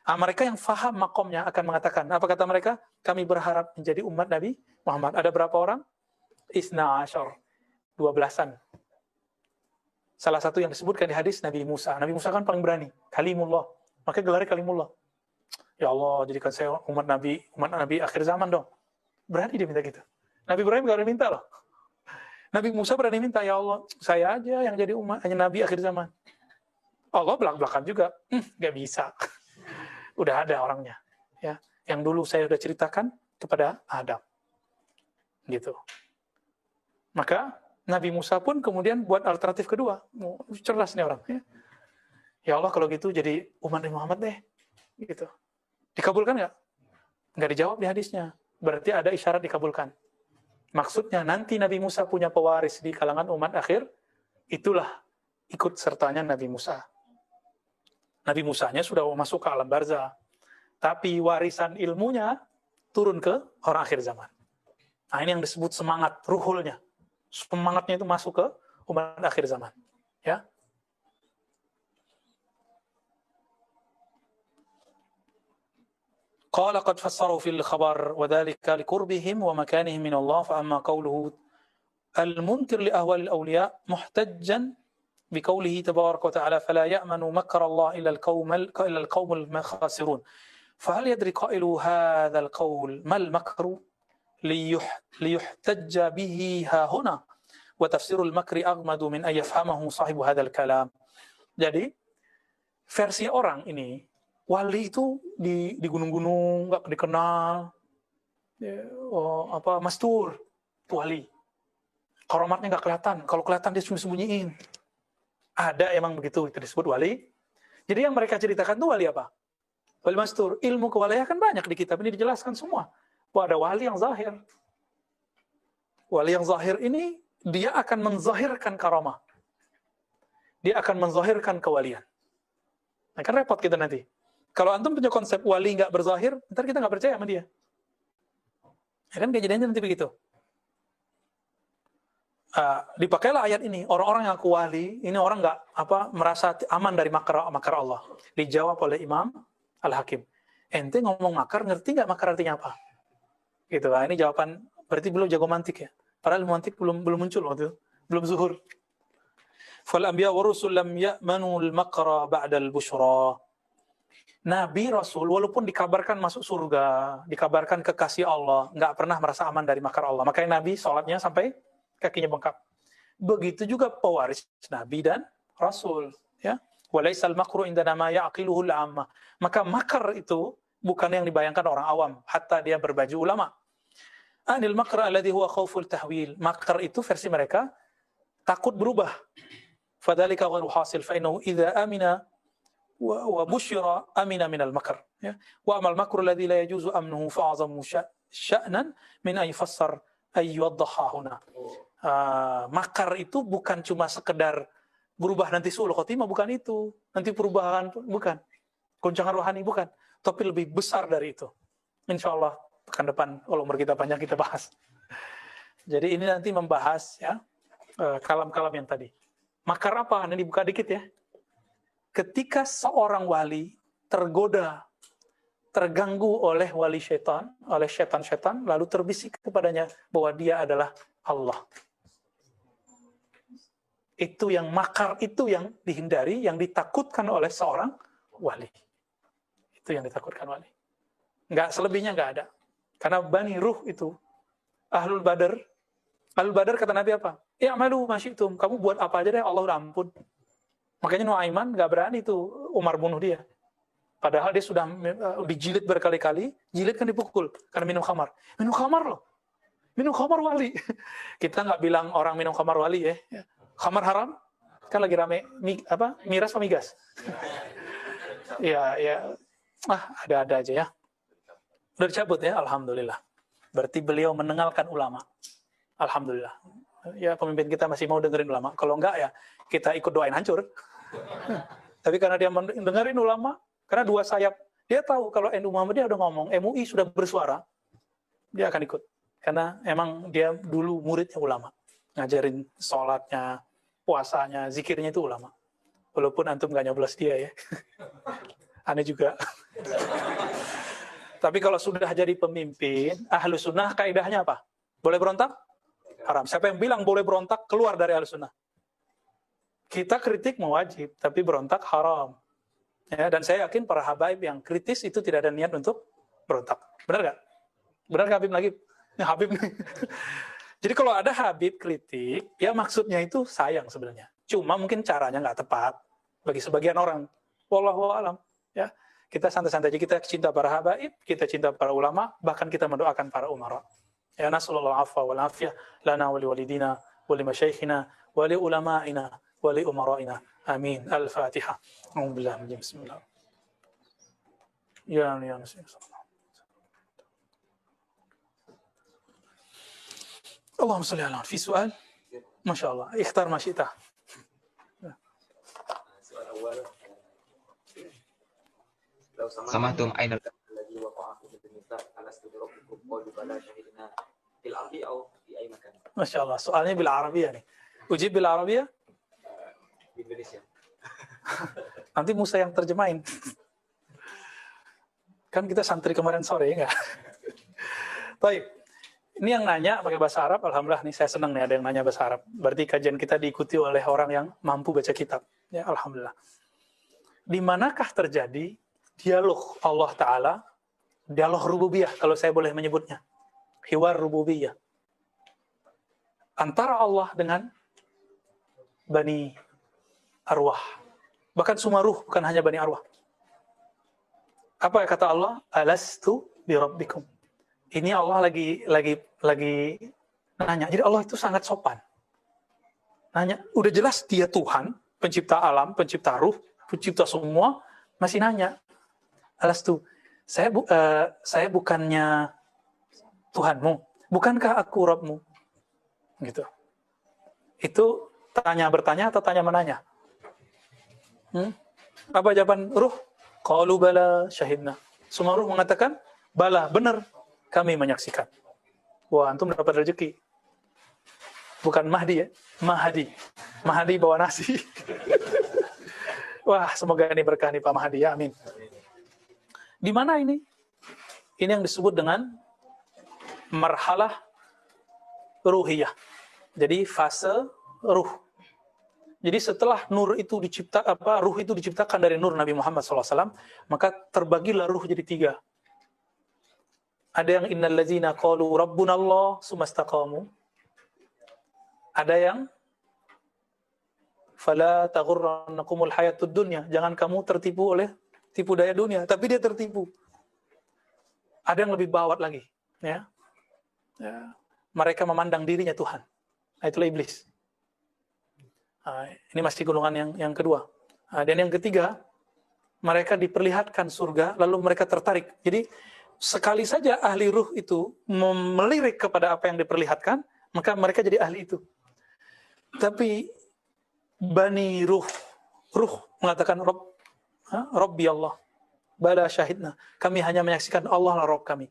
[SPEAKER 1] Nah, mereka yang faham makomnya akan mengatakan, apa kata mereka? Kami berharap menjadi umat Nabi Muhammad. Ada berapa orang? Isna Ashar. 12-an. Salah satu yang disebutkan di hadis Nabi Musa. Nabi Musa kan paling berani. Kalimullah. Makanya gelarnya Kalimullah. Ya Allah, jadikan saya umat Nabi akhir zaman dong. Berani dia minta gitu. Nabi Ibrahim nggak berani minta loh. Nabi Musa berani minta, ya Allah, saya aja yang jadi umat, hanya Nabi akhir zaman. Allah belak-belakan juga, nggak bisa. Udah ada orangnya. Ya, yang dulu saya udah ceritakan kepada Adam. Gitu. Maka Nabi Musa pun kemudian buat alternatif kedua. Cerdas nih orang. Ya Allah, kalau gitu jadi umat Muhammad deh. Gitu. Dikabulkan nggak? Nggak dijawab di hadisnya. Berarti ada isyarat dikabulkan. Maksudnya nanti Nabi Musa punya pewaris di kalangan umat akhir, itulah ikut sertanya Nabi Musa. Nabi Musanya sudah masuk ke alam barzah. Tapi warisan ilmunya turun ke orang akhir zaman. Nah, ini yang disebut semangat, ruhulnya. Semangatnya itu masuk ke umat akhir zaman. Ya. Qala qad fassaru fil khabar wa dhalika liqurbihim wa makanihim min Allah fa amma qawluhu al-munkir li ahwal al-awliya muhtajjan بقوله تبارك وتعالى فلا يأمن مكر الله إلا القوم الخاسرون فهل يدري قائل هذا القول ما المكر ليحتج به ها هنا وتفسير المكر أغمد من أن يفهمه صاحب هذا الكلام. Jadi versi orang ini, wali itu di gunung-gunung nggak dikenal, mastur, wali, karamatnya nggak kelihatan, kalau kelihatan dia sembunyiin. Ada emang begitu, itu disebut wali. Jadi yang mereka ceritakan itu wali apa? Wali mastur. Ilmu kewalian kan banyak di kitab ini dijelaskan semua. Ada wali yang zahir. Wali yang zahir ini dia akan menzahirkan karamah. Dia akan menzahirkan kewalian. Nah, kan repot kita nanti. Kalau antum punya konsep wali nggak berzahir, ntar kita nggak percaya sama dia. Ya kan kejadiannya nanti begitu. Dipakailah ayat ini, orang-orang yang aku wali, ini orang nggak merasa aman dari makar Allah. Dijawab oleh Imam Al-Hakim. Ente ngomong makar, ngerti nggak makar artinya apa? Gitu. Nah, ini jawaban, berarti belum jago mantik ya. Padahal mantik belum muncul waktu itu, belum zuhur. Fal anbiya wa rusul lam ya'manu al-makra ba'da al-busyra. Nabi Rasul walaupun dikabarkan masuk surga, dikabarkan kekasih Allah, nggak pernah merasa aman dari makar Allah. Makanya Nabi sholatnya sampai kakinya bengkak. Begitu juga pewaris Nabi dan Rasul. Ya. Walaisal makru indana ma ya'qiluhu al-'ammah. Maka makar itu bukan yang dibayangkan orang awam, hatta dia berbaju ulama. Anil makr alladhi huwa khauful tahwil. Makar itu versi mereka takut berubah. Fadzalika ghairu hasil fa innahu idza amina wa busyira amina minal makr. Ya. Wa amal makru alladhi la yajuzu amnuhu fa'azamu sya'nan min ay fassar ay yuwaddaha huna. Makar itu bukan cuma sekedar berubah nanti suul khotimah, bukan itu. Nanti perubahan, bukan. Goncangan rohani, bukan. Tapi lebih besar dari itu. Insya Allah, pekan depan, kalau umur kita panjang, kita bahas. Jadi ini nanti membahas ya kalam-kalam yang tadi. Makar apa? Ini dibuka dikit ya. Ketika seorang wali tergoda, terganggu oleh wali syaitan, oleh syaitan-syaitan, lalu terbisik kepadanya bahwa dia adalah Allah. Itu yang makar, itu yang dihindari, yang ditakutkan oleh seorang wali. Itu yang ditakutkan wali. Nggak selebihnya nggak ada. Karena Bani Ruh itu, Ahlul Badar kata Nabi apa? I'malu ma syi'tum, kamu buat apa aja deh, Allah udah ampun. Makanya Nuaiman nggak berani tuh Umar bunuh dia. Padahal dia sudah dijilid berkali-kali, jilid kan dipukul karena minum khamar. Minum khamar loh. Minum khamar wali. Kita nggak bilang orang minum khamar wali ya. Khamar haram? Kan lagi rame miras atau migas? Ya. Ada-ada aja ya. Udah dicabut ya, alhamdulillah. Berarti beliau mendengarkan ulama. Alhamdulillah. Ya pemimpin kita masih mau dengerin ulama. Kalau enggak ya kita ikut doain hancur. Tapi karena dia mendengarin ulama, karena dua sayap, dia tahu kalau NU Muhammadiyah udah ngomong, MUI sudah bersuara, dia akan ikut. Karena emang dia dulu muridnya ulama. Ngajarin sholatnya, puasanya, zikirnya itu ulama. Walaupun antum gak nyoblos dia ya. Aneh juga. Tapi kalau sudah jadi pemimpin, Ahlus Sunnah kaidahnya apa? Boleh berontak? Haram. Siapa yang bilang boleh berontak, keluar dari Ahlus Sunnah. Kita kritik mewajib, tapi berontak haram. Ya, dan saya yakin para habaib yang kritis itu tidak ada niat untuk berontak. Benar nggak? Benar nggak Habib lagi? Ini Habib nih. Jadi kalau ada Habib kritik, ya maksudnya itu sayang sebenarnya. Cuma mungkin caranya nggak tepat bagi sebagian orang. Wallahu a'lam. Ya, kita santai-santai aja. Kita cinta para habaib, kita cinta para ulama, bahkan kita mendoakan para umara. Ya nasallallahu afwa wal afiyah lana wa liwalidina wa limasyaikhina wa li ulama'ina wa li umara'ina. Amin. Al-Fatihah. Alhamdulillah. Bismillah. Ya اللهم صل على في سؤال ما شاء الله اختار ما شئت.
[SPEAKER 2] السؤال الأول لو
[SPEAKER 3] سمعتم أين
[SPEAKER 2] الذي وقع في النساء ألست بربكم قالوا بلى شهدنا في العربية أو في أي مكان.
[SPEAKER 1] ما شاء الله سؤالnya بالعربية nih. أجيب بالعربية؟
[SPEAKER 2] Indonesia.
[SPEAKER 1] Nanti Musa yang terjemahin. Kan kita santri kemarin sore ya enggak? Baik. Ini yang nanya pakai bahasa Arab, alhamdulillah nih saya senang nih ada yang nanya bahasa Arab. Berarti kajian kita diikuti oleh orang yang mampu baca kitab. Ya, alhamdulillah. Di manakah terjadi dialog Allah Ta'ala, dialog rububiyah kalau saya boleh menyebutnya. Hiwar rububiyah. Antara Allah dengan Bani Arwah. Bahkan semua ruh, bukan hanya Bani Arwah. Apa kata Allah? Alastu bi rabbikum. Ini Allah lagi nanya. Jadi Allah itu sangat sopan. Nanya, udah jelas dia Tuhan, pencipta alam, pencipta ruh, pencipta semua, masih nanya. Alastu, saya bukannya Tuhanmu, bukankah aku Rabbmu? Gitu. Itu bertanya atau tanya menanya? Apa jawaban ruh? Qalu bala syahidna. Semua ruh mengatakan, bala, benar. Kami menyaksikan. Wah, antum dapat rezeki. Bukan Mahdi ya, Mahdi. Mahdi bawa nasi. Wah, semoga ini berkah nih Pak Mahdi ya, amin. Di mana ini? Ini yang disebut dengan marhalah ruhiyah. Jadi fase ruh. Jadi setelah ruh itu diciptakan dari nur Nabi Muhammad SAW, maka terbagilah ruh jadi 3. Ada yang innal ladzina qalu rabbunallah sumastaqamu. Ada yang fala taghurrannakumul hayatud dunya. Jangan kamu tertipu oleh tipu daya dunia, tapi dia tertipu. Ada yang lebih bawat lagi, ya. Mereka memandang dirinya Tuhan. Nah, itulah iblis. Ini masih golongan yang kedua. Dan yang ketiga, mereka diperlihatkan surga lalu mereka tertarik. Jadi sekali saja ahli ruh itu melirik kepada apa yang diperlihatkan, maka mereka jadi ahli itu. Tapi Bani ruh mengatakan Rabbi Allah, bala syahidna, kami hanya menyaksikan Allah lah Rabb kami.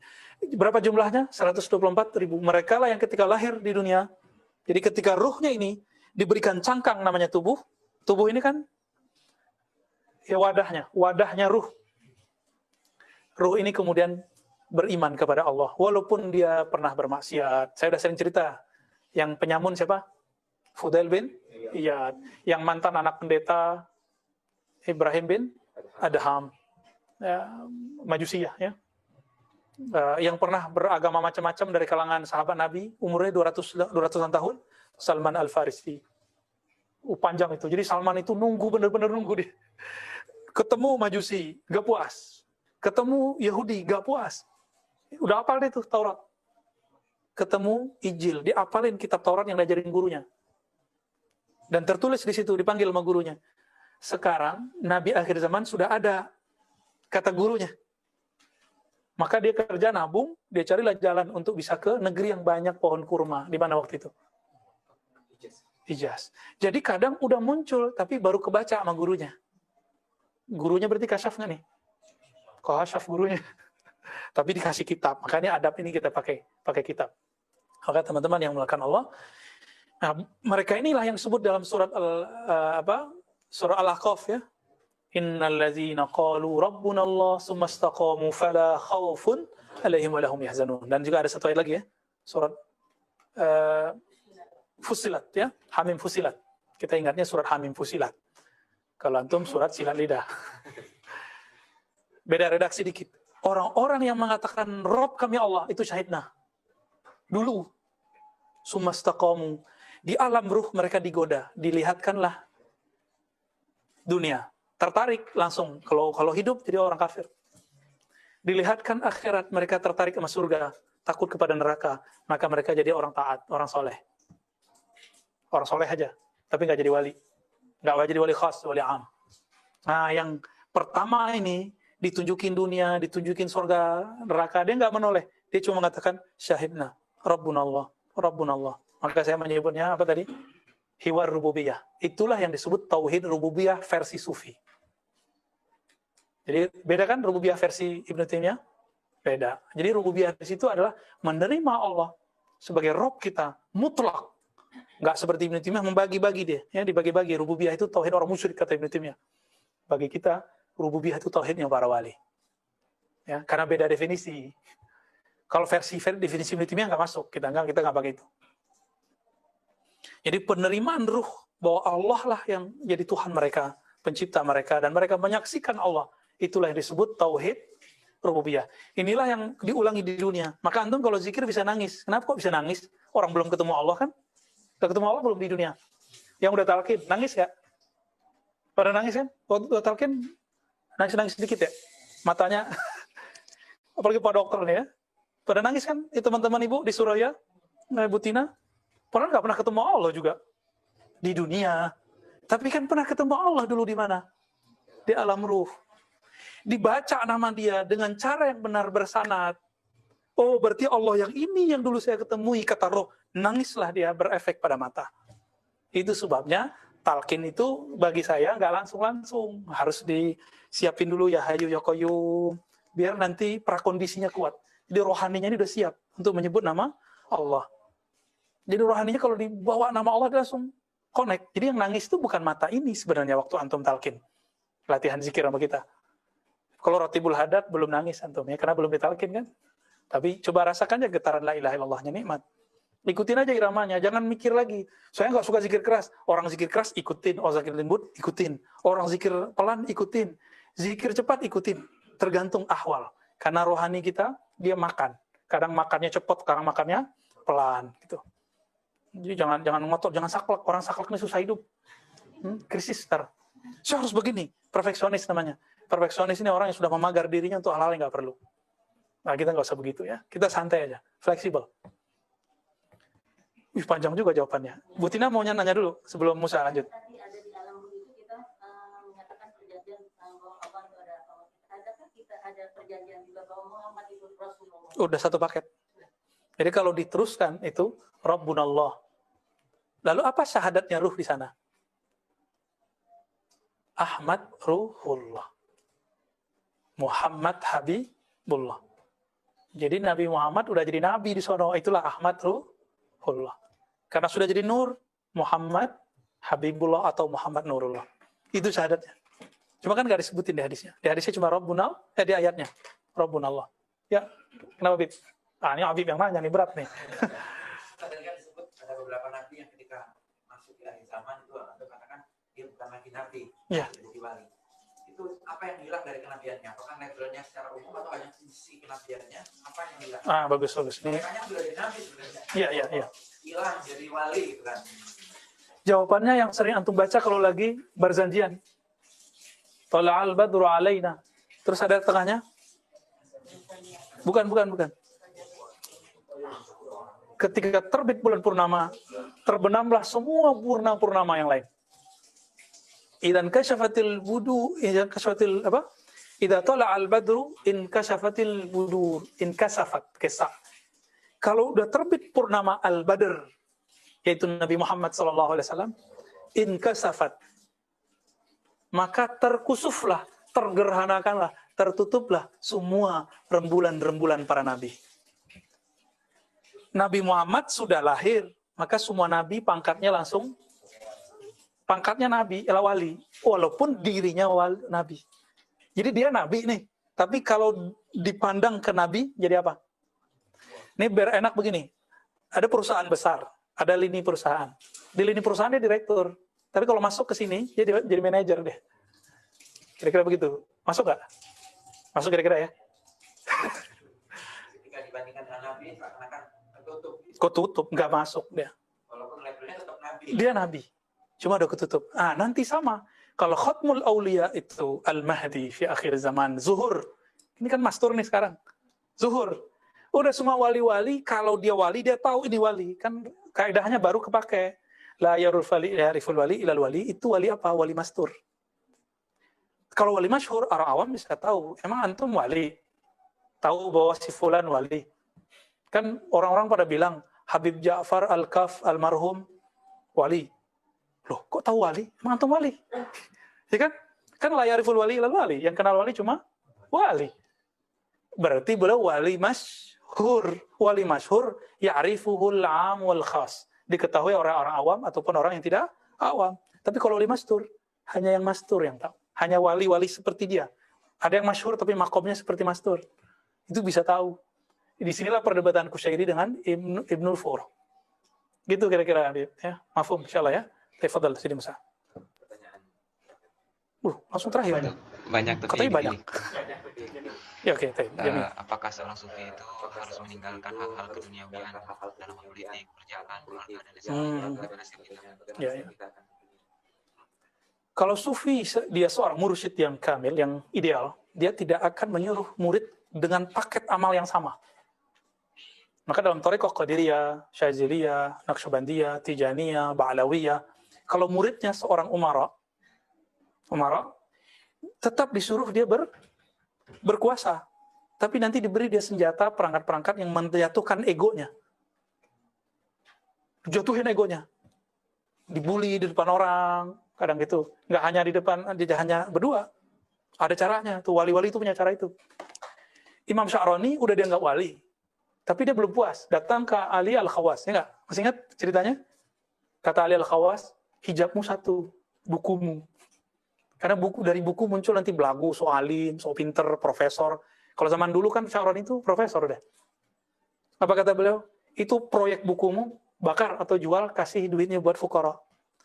[SPEAKER 1] Berapa jumlahnya? 124.000. Mereka lah yang ketika lahir di dunia. Jadi ketika ruhnya ini diberikan cangkang namanya tubuh ini kan ya wadahnya ruh. Ruh ini kemudian beriman kepada Allah, walaupun dia pernah bermaksiat. Saya sudah sering cerita, yang penyamun siapa? Fudail bin Iyad, yang mantan anak pendeta Ibrahim bin Adham, ya, Majusiyah, ya. Yang pernah beragama macam-macam dari kalangan sahabat Nabi, umurnya 200-an tahun, Salman Al-Farisi. Panjang itu. Jadi Salman itu benar-benar nunggu dia. Ketemu Majusi, gak puas. Ketemu Yahudi, gak puas. Udah hafal deh tuh Taurat. Ketemu Injil, diapalin kitab Taurat yang diajarin gurunya. Dan tertulis di situ, dipanggil sama gurunya. Sekarang, Nabi akhir zaman sudah ada, kata gurunya. Maka dia kerja nabung, dia carilah jalan untuk bisa ke negeri yang banyak pohon kurma. Di mana waktu itu? Hijaz. Jadi kadang udah muncul, tapi baru kebaca sama gurunya. Gurunya berarti kasyaf nggak nih? Kasyaf gurunya. Tapi dikasih kitab. Makanya adab ini kita pakai kitab. Maka teman-teman yang melakukan Allah, nah, mereka inilah yang disebut dalam surat surah Al-Ahqaf, ya. Innal ladzina qalu rabbuna Allah tsumastaqamu fala khaufun 'alaihim wa lahum yahzanun. Dan juga ada satu ayat lagi, ya. Surat Fussilat, ya. Hamim Fussilat. Kita ingatnya surat Hamim Fussilat. Kalau antum surat Silat Lidah. Beda redaksi dikit. Orang-orang yang mengatakan Rob kami Allah, itu syahidna. dulu. Sumastaqamu. Di alam ruh mereka digoda, dilihatkanlah dunia. Tertarik langsung. Kalau hidup jadi orang kafir. Dilihatkan akhirat, mereka tertarik sama surga, takut kepada neraka, maka mereka jadi orang taat, orang soleh. Orang soleh aja, tapi nggak jadi wali. Nggak jadi wali khas, wali am. Nah, yang pertama ini, ditunjukin dunia, ditunjukin surga, neraka, dia nggak menoleh. Dia cuma mengatakan, syahidna, Rabbunallah, Rabbunallah. Maka saya menyebutnya, apa tadi? Hiwar rububiyah. Itulah yang disebut tauhid rububiyah versi sufi. Jadi beda kan rububiyah versi Ibnu Taimiyah? Beda. Jadi rububiyah di situ adalah menerima Allah sebagai Rabb kita, mutlak. Nggak seperti Ibnu Taimiyah membagi-bagi dia. Ya, dibagi-bagi. Rububiyah itu tauhid orang musyrik, kata Ibnu Taimiyah. Bagi kita, rububiyah itu tauhidnya para wali. Ya, karena beda definisi. Kalau versi definisi Ibnu Taimiyah nggak masuk. Kita nggak pakai itu. Jadi penerimaan ruh bahwa Allah lah yang jadi Tuhan mereka, pencipta mereka, dan mereka menyaksikan Allah. Itulah yang disebut tauhid rububiyah. Inilah yang diulangi di dunia. Maka antum kalau zikir bisa nangis. Kenapa kok bisa nangis? Orang belum ketemu Allah kan? Udah ketemu Allah belum di dunia? Yang udah talqin, nangis gak? Pada nangis kan? Waktu udah talqin, nangis-nangis sedikit ya? Matanya, apalagi Pak Dokter nih ya. Pada nangis kan? Itu teman-teman ibu di Suraya, Ibu Tina. Padahal nggak pernah ketemu Allah juga di dunia. Tapi kan pernah ketemu Allah dulu di mana? Di alam ruh. Dibaca nama dia dengan cara yang benar bersanad. Oh, berarti Allah yang ini yang dulu saya ketemui, kata roh. Nangislah dia, berefek pada mata. Itu sebabnya talqin itu bagi saya nggak langsung-langsung. Harus disiapin dulu ya Hayyu ya Qayyum. Biar nanti prakondisinya kuat. Jadi rohaninya ini udah siap untuk menyebut nama Allah. Jadi rohaninya kalau dibawa nama Allah dia langsung connect. Jadi yang nangis itu bukan mata ini sebenarnya waktu antum talqin. Latihan zikir sama kita. Kalau Ratibul Hadad belum nangis antum ya, karena belum ditalqin kan. Tapi coba rasakan aja getaran la ilaha illallahnya, nikmat. Ikutin aja iramanya, jangan mikir lagi. Saya nggak suka zikir keras. Orang zikir keras ikutin, orang zikir lembut ikutin. Orang zikir pelan ikutin. Zikir cepat ikutin. Tergantung ahwal. Karena rohani kita, dia makan. Kadang makannya cepat, kadang makannya pelan gitu. Jadi jangan ngotot, jangan saklek. Orang saklek ini susah hidup. Krisis ntar. Saya harus begini. Perfeksionis namanya. Perfeksionis ini orang yang sudah memagar dirinya untuk hal-hal yang nggak perlu. Nah, kita nggak usah begitu ya. Kita santai aja. Fleksibel. Panjang juga jawabannya. Bu Tina mau nanya dulu sebelum Musa lanjut.
[SPEAKER 3] Tadi ada di alam itu kita menyatakan perjanjian bahwa Allah itu ada Allah. Adakah kita ada perjanjian juga bahwa Muhammad itu Rasulullah?
[SPEAKER 1] Udah satu paket. Jadi kalau diteruskan itu Rabbunallah. Lalu apa syahadatnya ruh di sana? Ahmad Ruhullah. Muhammad Habibullah. Jadi Nabi Muhammad udah jadi nabi di sono, itulah Ahmad Ruhullah. Karena sudah jadi nur, Muhammad Habibullah atau Muhammad Nurullah. Itu syahadatnya. Cuma kan nggak disebutin di hadisnya. Di hadisnya cuma Rabbunal, di ayatnya Rabbunallah. Ya, kenapa Bib? Ini Habib yang nanya nih, berat nih.
[SPEAKER 4] Tadi kan disebut ada beberapa nabi yang ketika masuk di akhir zaman itu atau katakan dia bukan lagi nabi,
[SPEAKER 1] Ya.
[SPEAKER 4] jadi wali. Itu apa yang hilang dari kenabiannya? Apakah levelnya secara umum atau hanya sisi kenabiannya? Apa yang hilang?
[SPEAKER 1] Bagus. Ini.
[SPEAKER 4] Makanya sudah jadi nabi sebenarnya.
[SPEAKER 1] Iya.
[SPEAKER 4] Hilang jadi wali gitu kan.
[SPEAKER 1] Jawabannya yang sering antum baca kalau lagi berzanjian. Tala'al badru alaina. Terus ada tengahnya? Bukan. Ketika terbit bulan purnama, terbenamlah semua purnama yang lain. Idan kasyafatil budu, idan kasyafatil apa? Idza tala'al badru in kasyafatil budur, in kasafat kisah. Kalau udah terbit purnama al-badr, yaitu Nabi Muhammad SAW, in kasafat, maka terkusuflah, tergerhanakanlah, tertutuplah semua rembulan-rembulan para nabi. Nabi Muhammad sudah lahir, maka semua nabi pangkatnya langsung, pangkatnya nabi, wali, walaupun dirinya nabi. Jadi dia nabi nih, tapi kalau dipandang ke nabi, jadi apa? Ini biar enak begini, ada perusahaan besar, ada lini perusahaan. Di lini perusahaan dia direktur, tapi kalau masuk ke sini, dia jadi manajer deh. Kira-kira begitu. Masuk nggak? Masuk kira-kira ya?
[SPEAKER 4] Ketika dibandingkan dengan nabi, seakan-akan
[SPEAKER 1] Ketutup, nggak masuk dia.
[SPEAKER 4] Walaupun levelnya tetap nabi.
[SPEAKER 1] Dia nabi, cuma udah ketutup. Nanti sama. Kalau khatmul auliya itu al-mahdi fi akhir zaman, zuhur. Ini kan mastur nih sekarang. Zuhur. Udah semua wali-wali, kalau dia wali, dia tahu ini wali. Kan kaidahnya baru kepake. La yariful wali ilal wali, itu wali apa? Wali mastur. Kalau wali masyhur, orang awam bisa tahu. Emang antum wali? Tahu bahwa si fulan wali. Kan orang-orang pada bilang, Habib Ja'far Al-Kaf Almarhum wali. Loh, kok tahu wali? Emang antum wali? Ya kan? Kan la yariful wali ilal wali. Yang kenal wali cuma wali. Berarti beliau wali masyhur. Wali masyhur ya'rifuhul 'am wal khas. Diketahui orang-orang awam ataupun orang yang tidak awam. Tapi kalau wali mastur, hanya yang mastur yang tahu. Hanya wali-wali seperti dia. Ada yang masyhur tapi makomnya seperti mastur. Itu bisa tahu. Di sinilah perdebatan Kusyairi dengan Ibnul Fur. Gitu kira-kira ya. Mafhum insyaallah ya. Tafadhal Sidi Musa.
[SPEAKER 2] Pertanyaan.
[SPEAKER 1] Langsung terakhir.
[SPEAKER 5] Banyak tapi
[SPEAKER 1] Katanya banyak. Ya oke,
[SPEAKER 5] apakah seorang sufi itu harus meninggalkan hal-hal keduniawian dalam politik, kerjaan, keluarga dan lain-lain?
[SPEAKER 1] Ya. Kalau sufi dia seorang mursyid yang kamil, yang ideal, dia tidak akan menyuruh murid dengan paket amal yang sama. Maka dalam thariqah Qadiriyah, Syaziliyah, Naqsyabandiyah, Tijaniyah, Ba'alawiyah, kalau muridnya seorang umara, tetap disuruh dia berkuasa. Tapi nanti diberi dia senjata, perangkat-perangkat yang menjatuhkan egonya. Jatuhin egonya. Dibully di depan orang, kadang gitu. Nggak hanya di depan, dia hanya berdua. Ada caranya, tuh wali-wali itu punya cara itu. Imam Sya'rani udah dianggap wali. Tapi dia belum puas. Datang ke Ali Al-Khawas. Ya nggak? Masih ingat ceritanya? Kata Ali Al-Khawas, hijabmu satu, bukumu. Karena dari buku muncul nanti belagu, so alim, so pinter, profesor. Kalau zaman dulu kan Sya'rani itu profesor udah. Apa kata beliau? Itu proyek bukumu, bakar atau jual, kasih duitnya buat fuqara.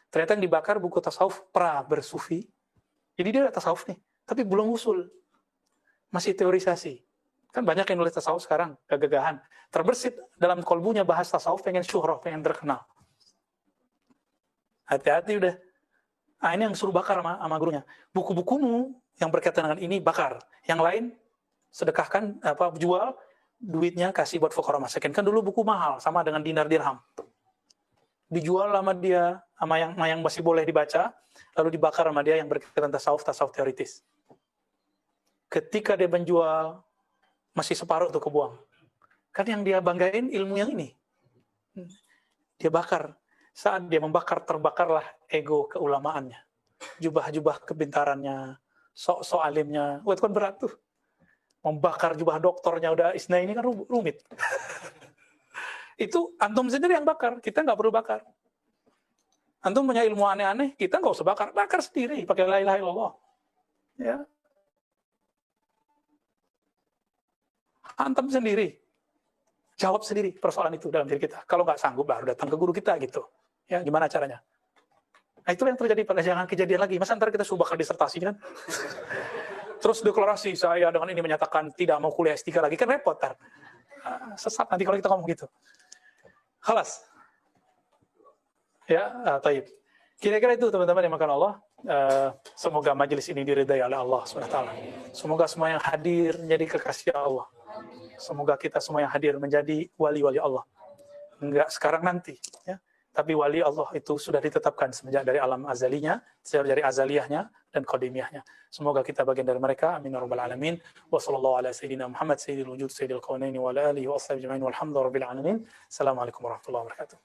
[SPEAKER 1] Ternyata yang dibakar buku tasawuf bersufi. Jadi dia tasawuf nih, tapi belum usul. Masih teorisasi. Kan banyak yang nulis tasawuf sekarang, gagahan. Terbersit dalam kolbunya bahas tasawuf, pengen syuhrah, pengen terkenal. Hati-hati udah. Ini yang suruh bakar sama gurunya. Buku-bukumu yang berkaitan dengan ini bakar. Yang lain sedekahkan, jual, duitnya kasih buat fuqara masakin. Kan dulu buku mahal, sama dengan dinar dirham. Dijual sama dia, sama yang masih boleh dibaca, lalu dibakar sama dia yang berkaitan tasawuf teoritis. Ketika dia menjual, masih separuh tuh kebuang. Kan yang dia banggain ilmu yang ini. Dia bakar. Saat dia membakar, terbakarlah ego keulamaannya. Jubah-jubah kebintarannya, sok-sok alimnya. Wah, itu kan berat tuh. Membakar jubah doktornya udah isna ini kan rumit. Itu antum sendiri yang bakar, kita nggak perlu bakar. Antum punya ilmu aneh-aneh, kita nggak usah bakar. Bakar sendiri, pakai la ilaha illallah. Ya. Antum sendiri. Jawab sendiri persoalan itu dalam diri kita. Kalau nggak sanggup, baru datang ke guru kita gitu. Ya, gimana caranya? Nah, itu yang terjadi pada jangan kejadian lagi. Masa ntar kita suruh bakar disertasi kan? Terus deklarasi, saya dengan ini menyatakan tidak mau kuliah S3 lagi. Kan repot, tar. Sesat nanti kalau kita ngomong gitu. Khalas. Ya, taib. Kira-kira itu teman-teman yang makan Allah. Semoga majelis ini diridai oleh Allah SWT. Semoga semua yang hadir menjadi kekasih Allah. Semoga kita semua yang hadir menjadi wali-wali Allah. Enggak sekarang nanti. Ya. Tapi wali Allah itu sudah ditetapkan semenjak dari alam azalinya, sejak dari azaliyahnya dan qadimiyahnya. Semoga kita bagian dari mereka. Amin ya rabbal alamin. Wa sallallahu ala sayyidina Muhammad sayyidil wujud sayyidil qaunaini wa ala alihi wa ashabihi ajma'in walhamdulillahi rabbil alamin. Assalamualaikum warahmatullahi wabarakatuh.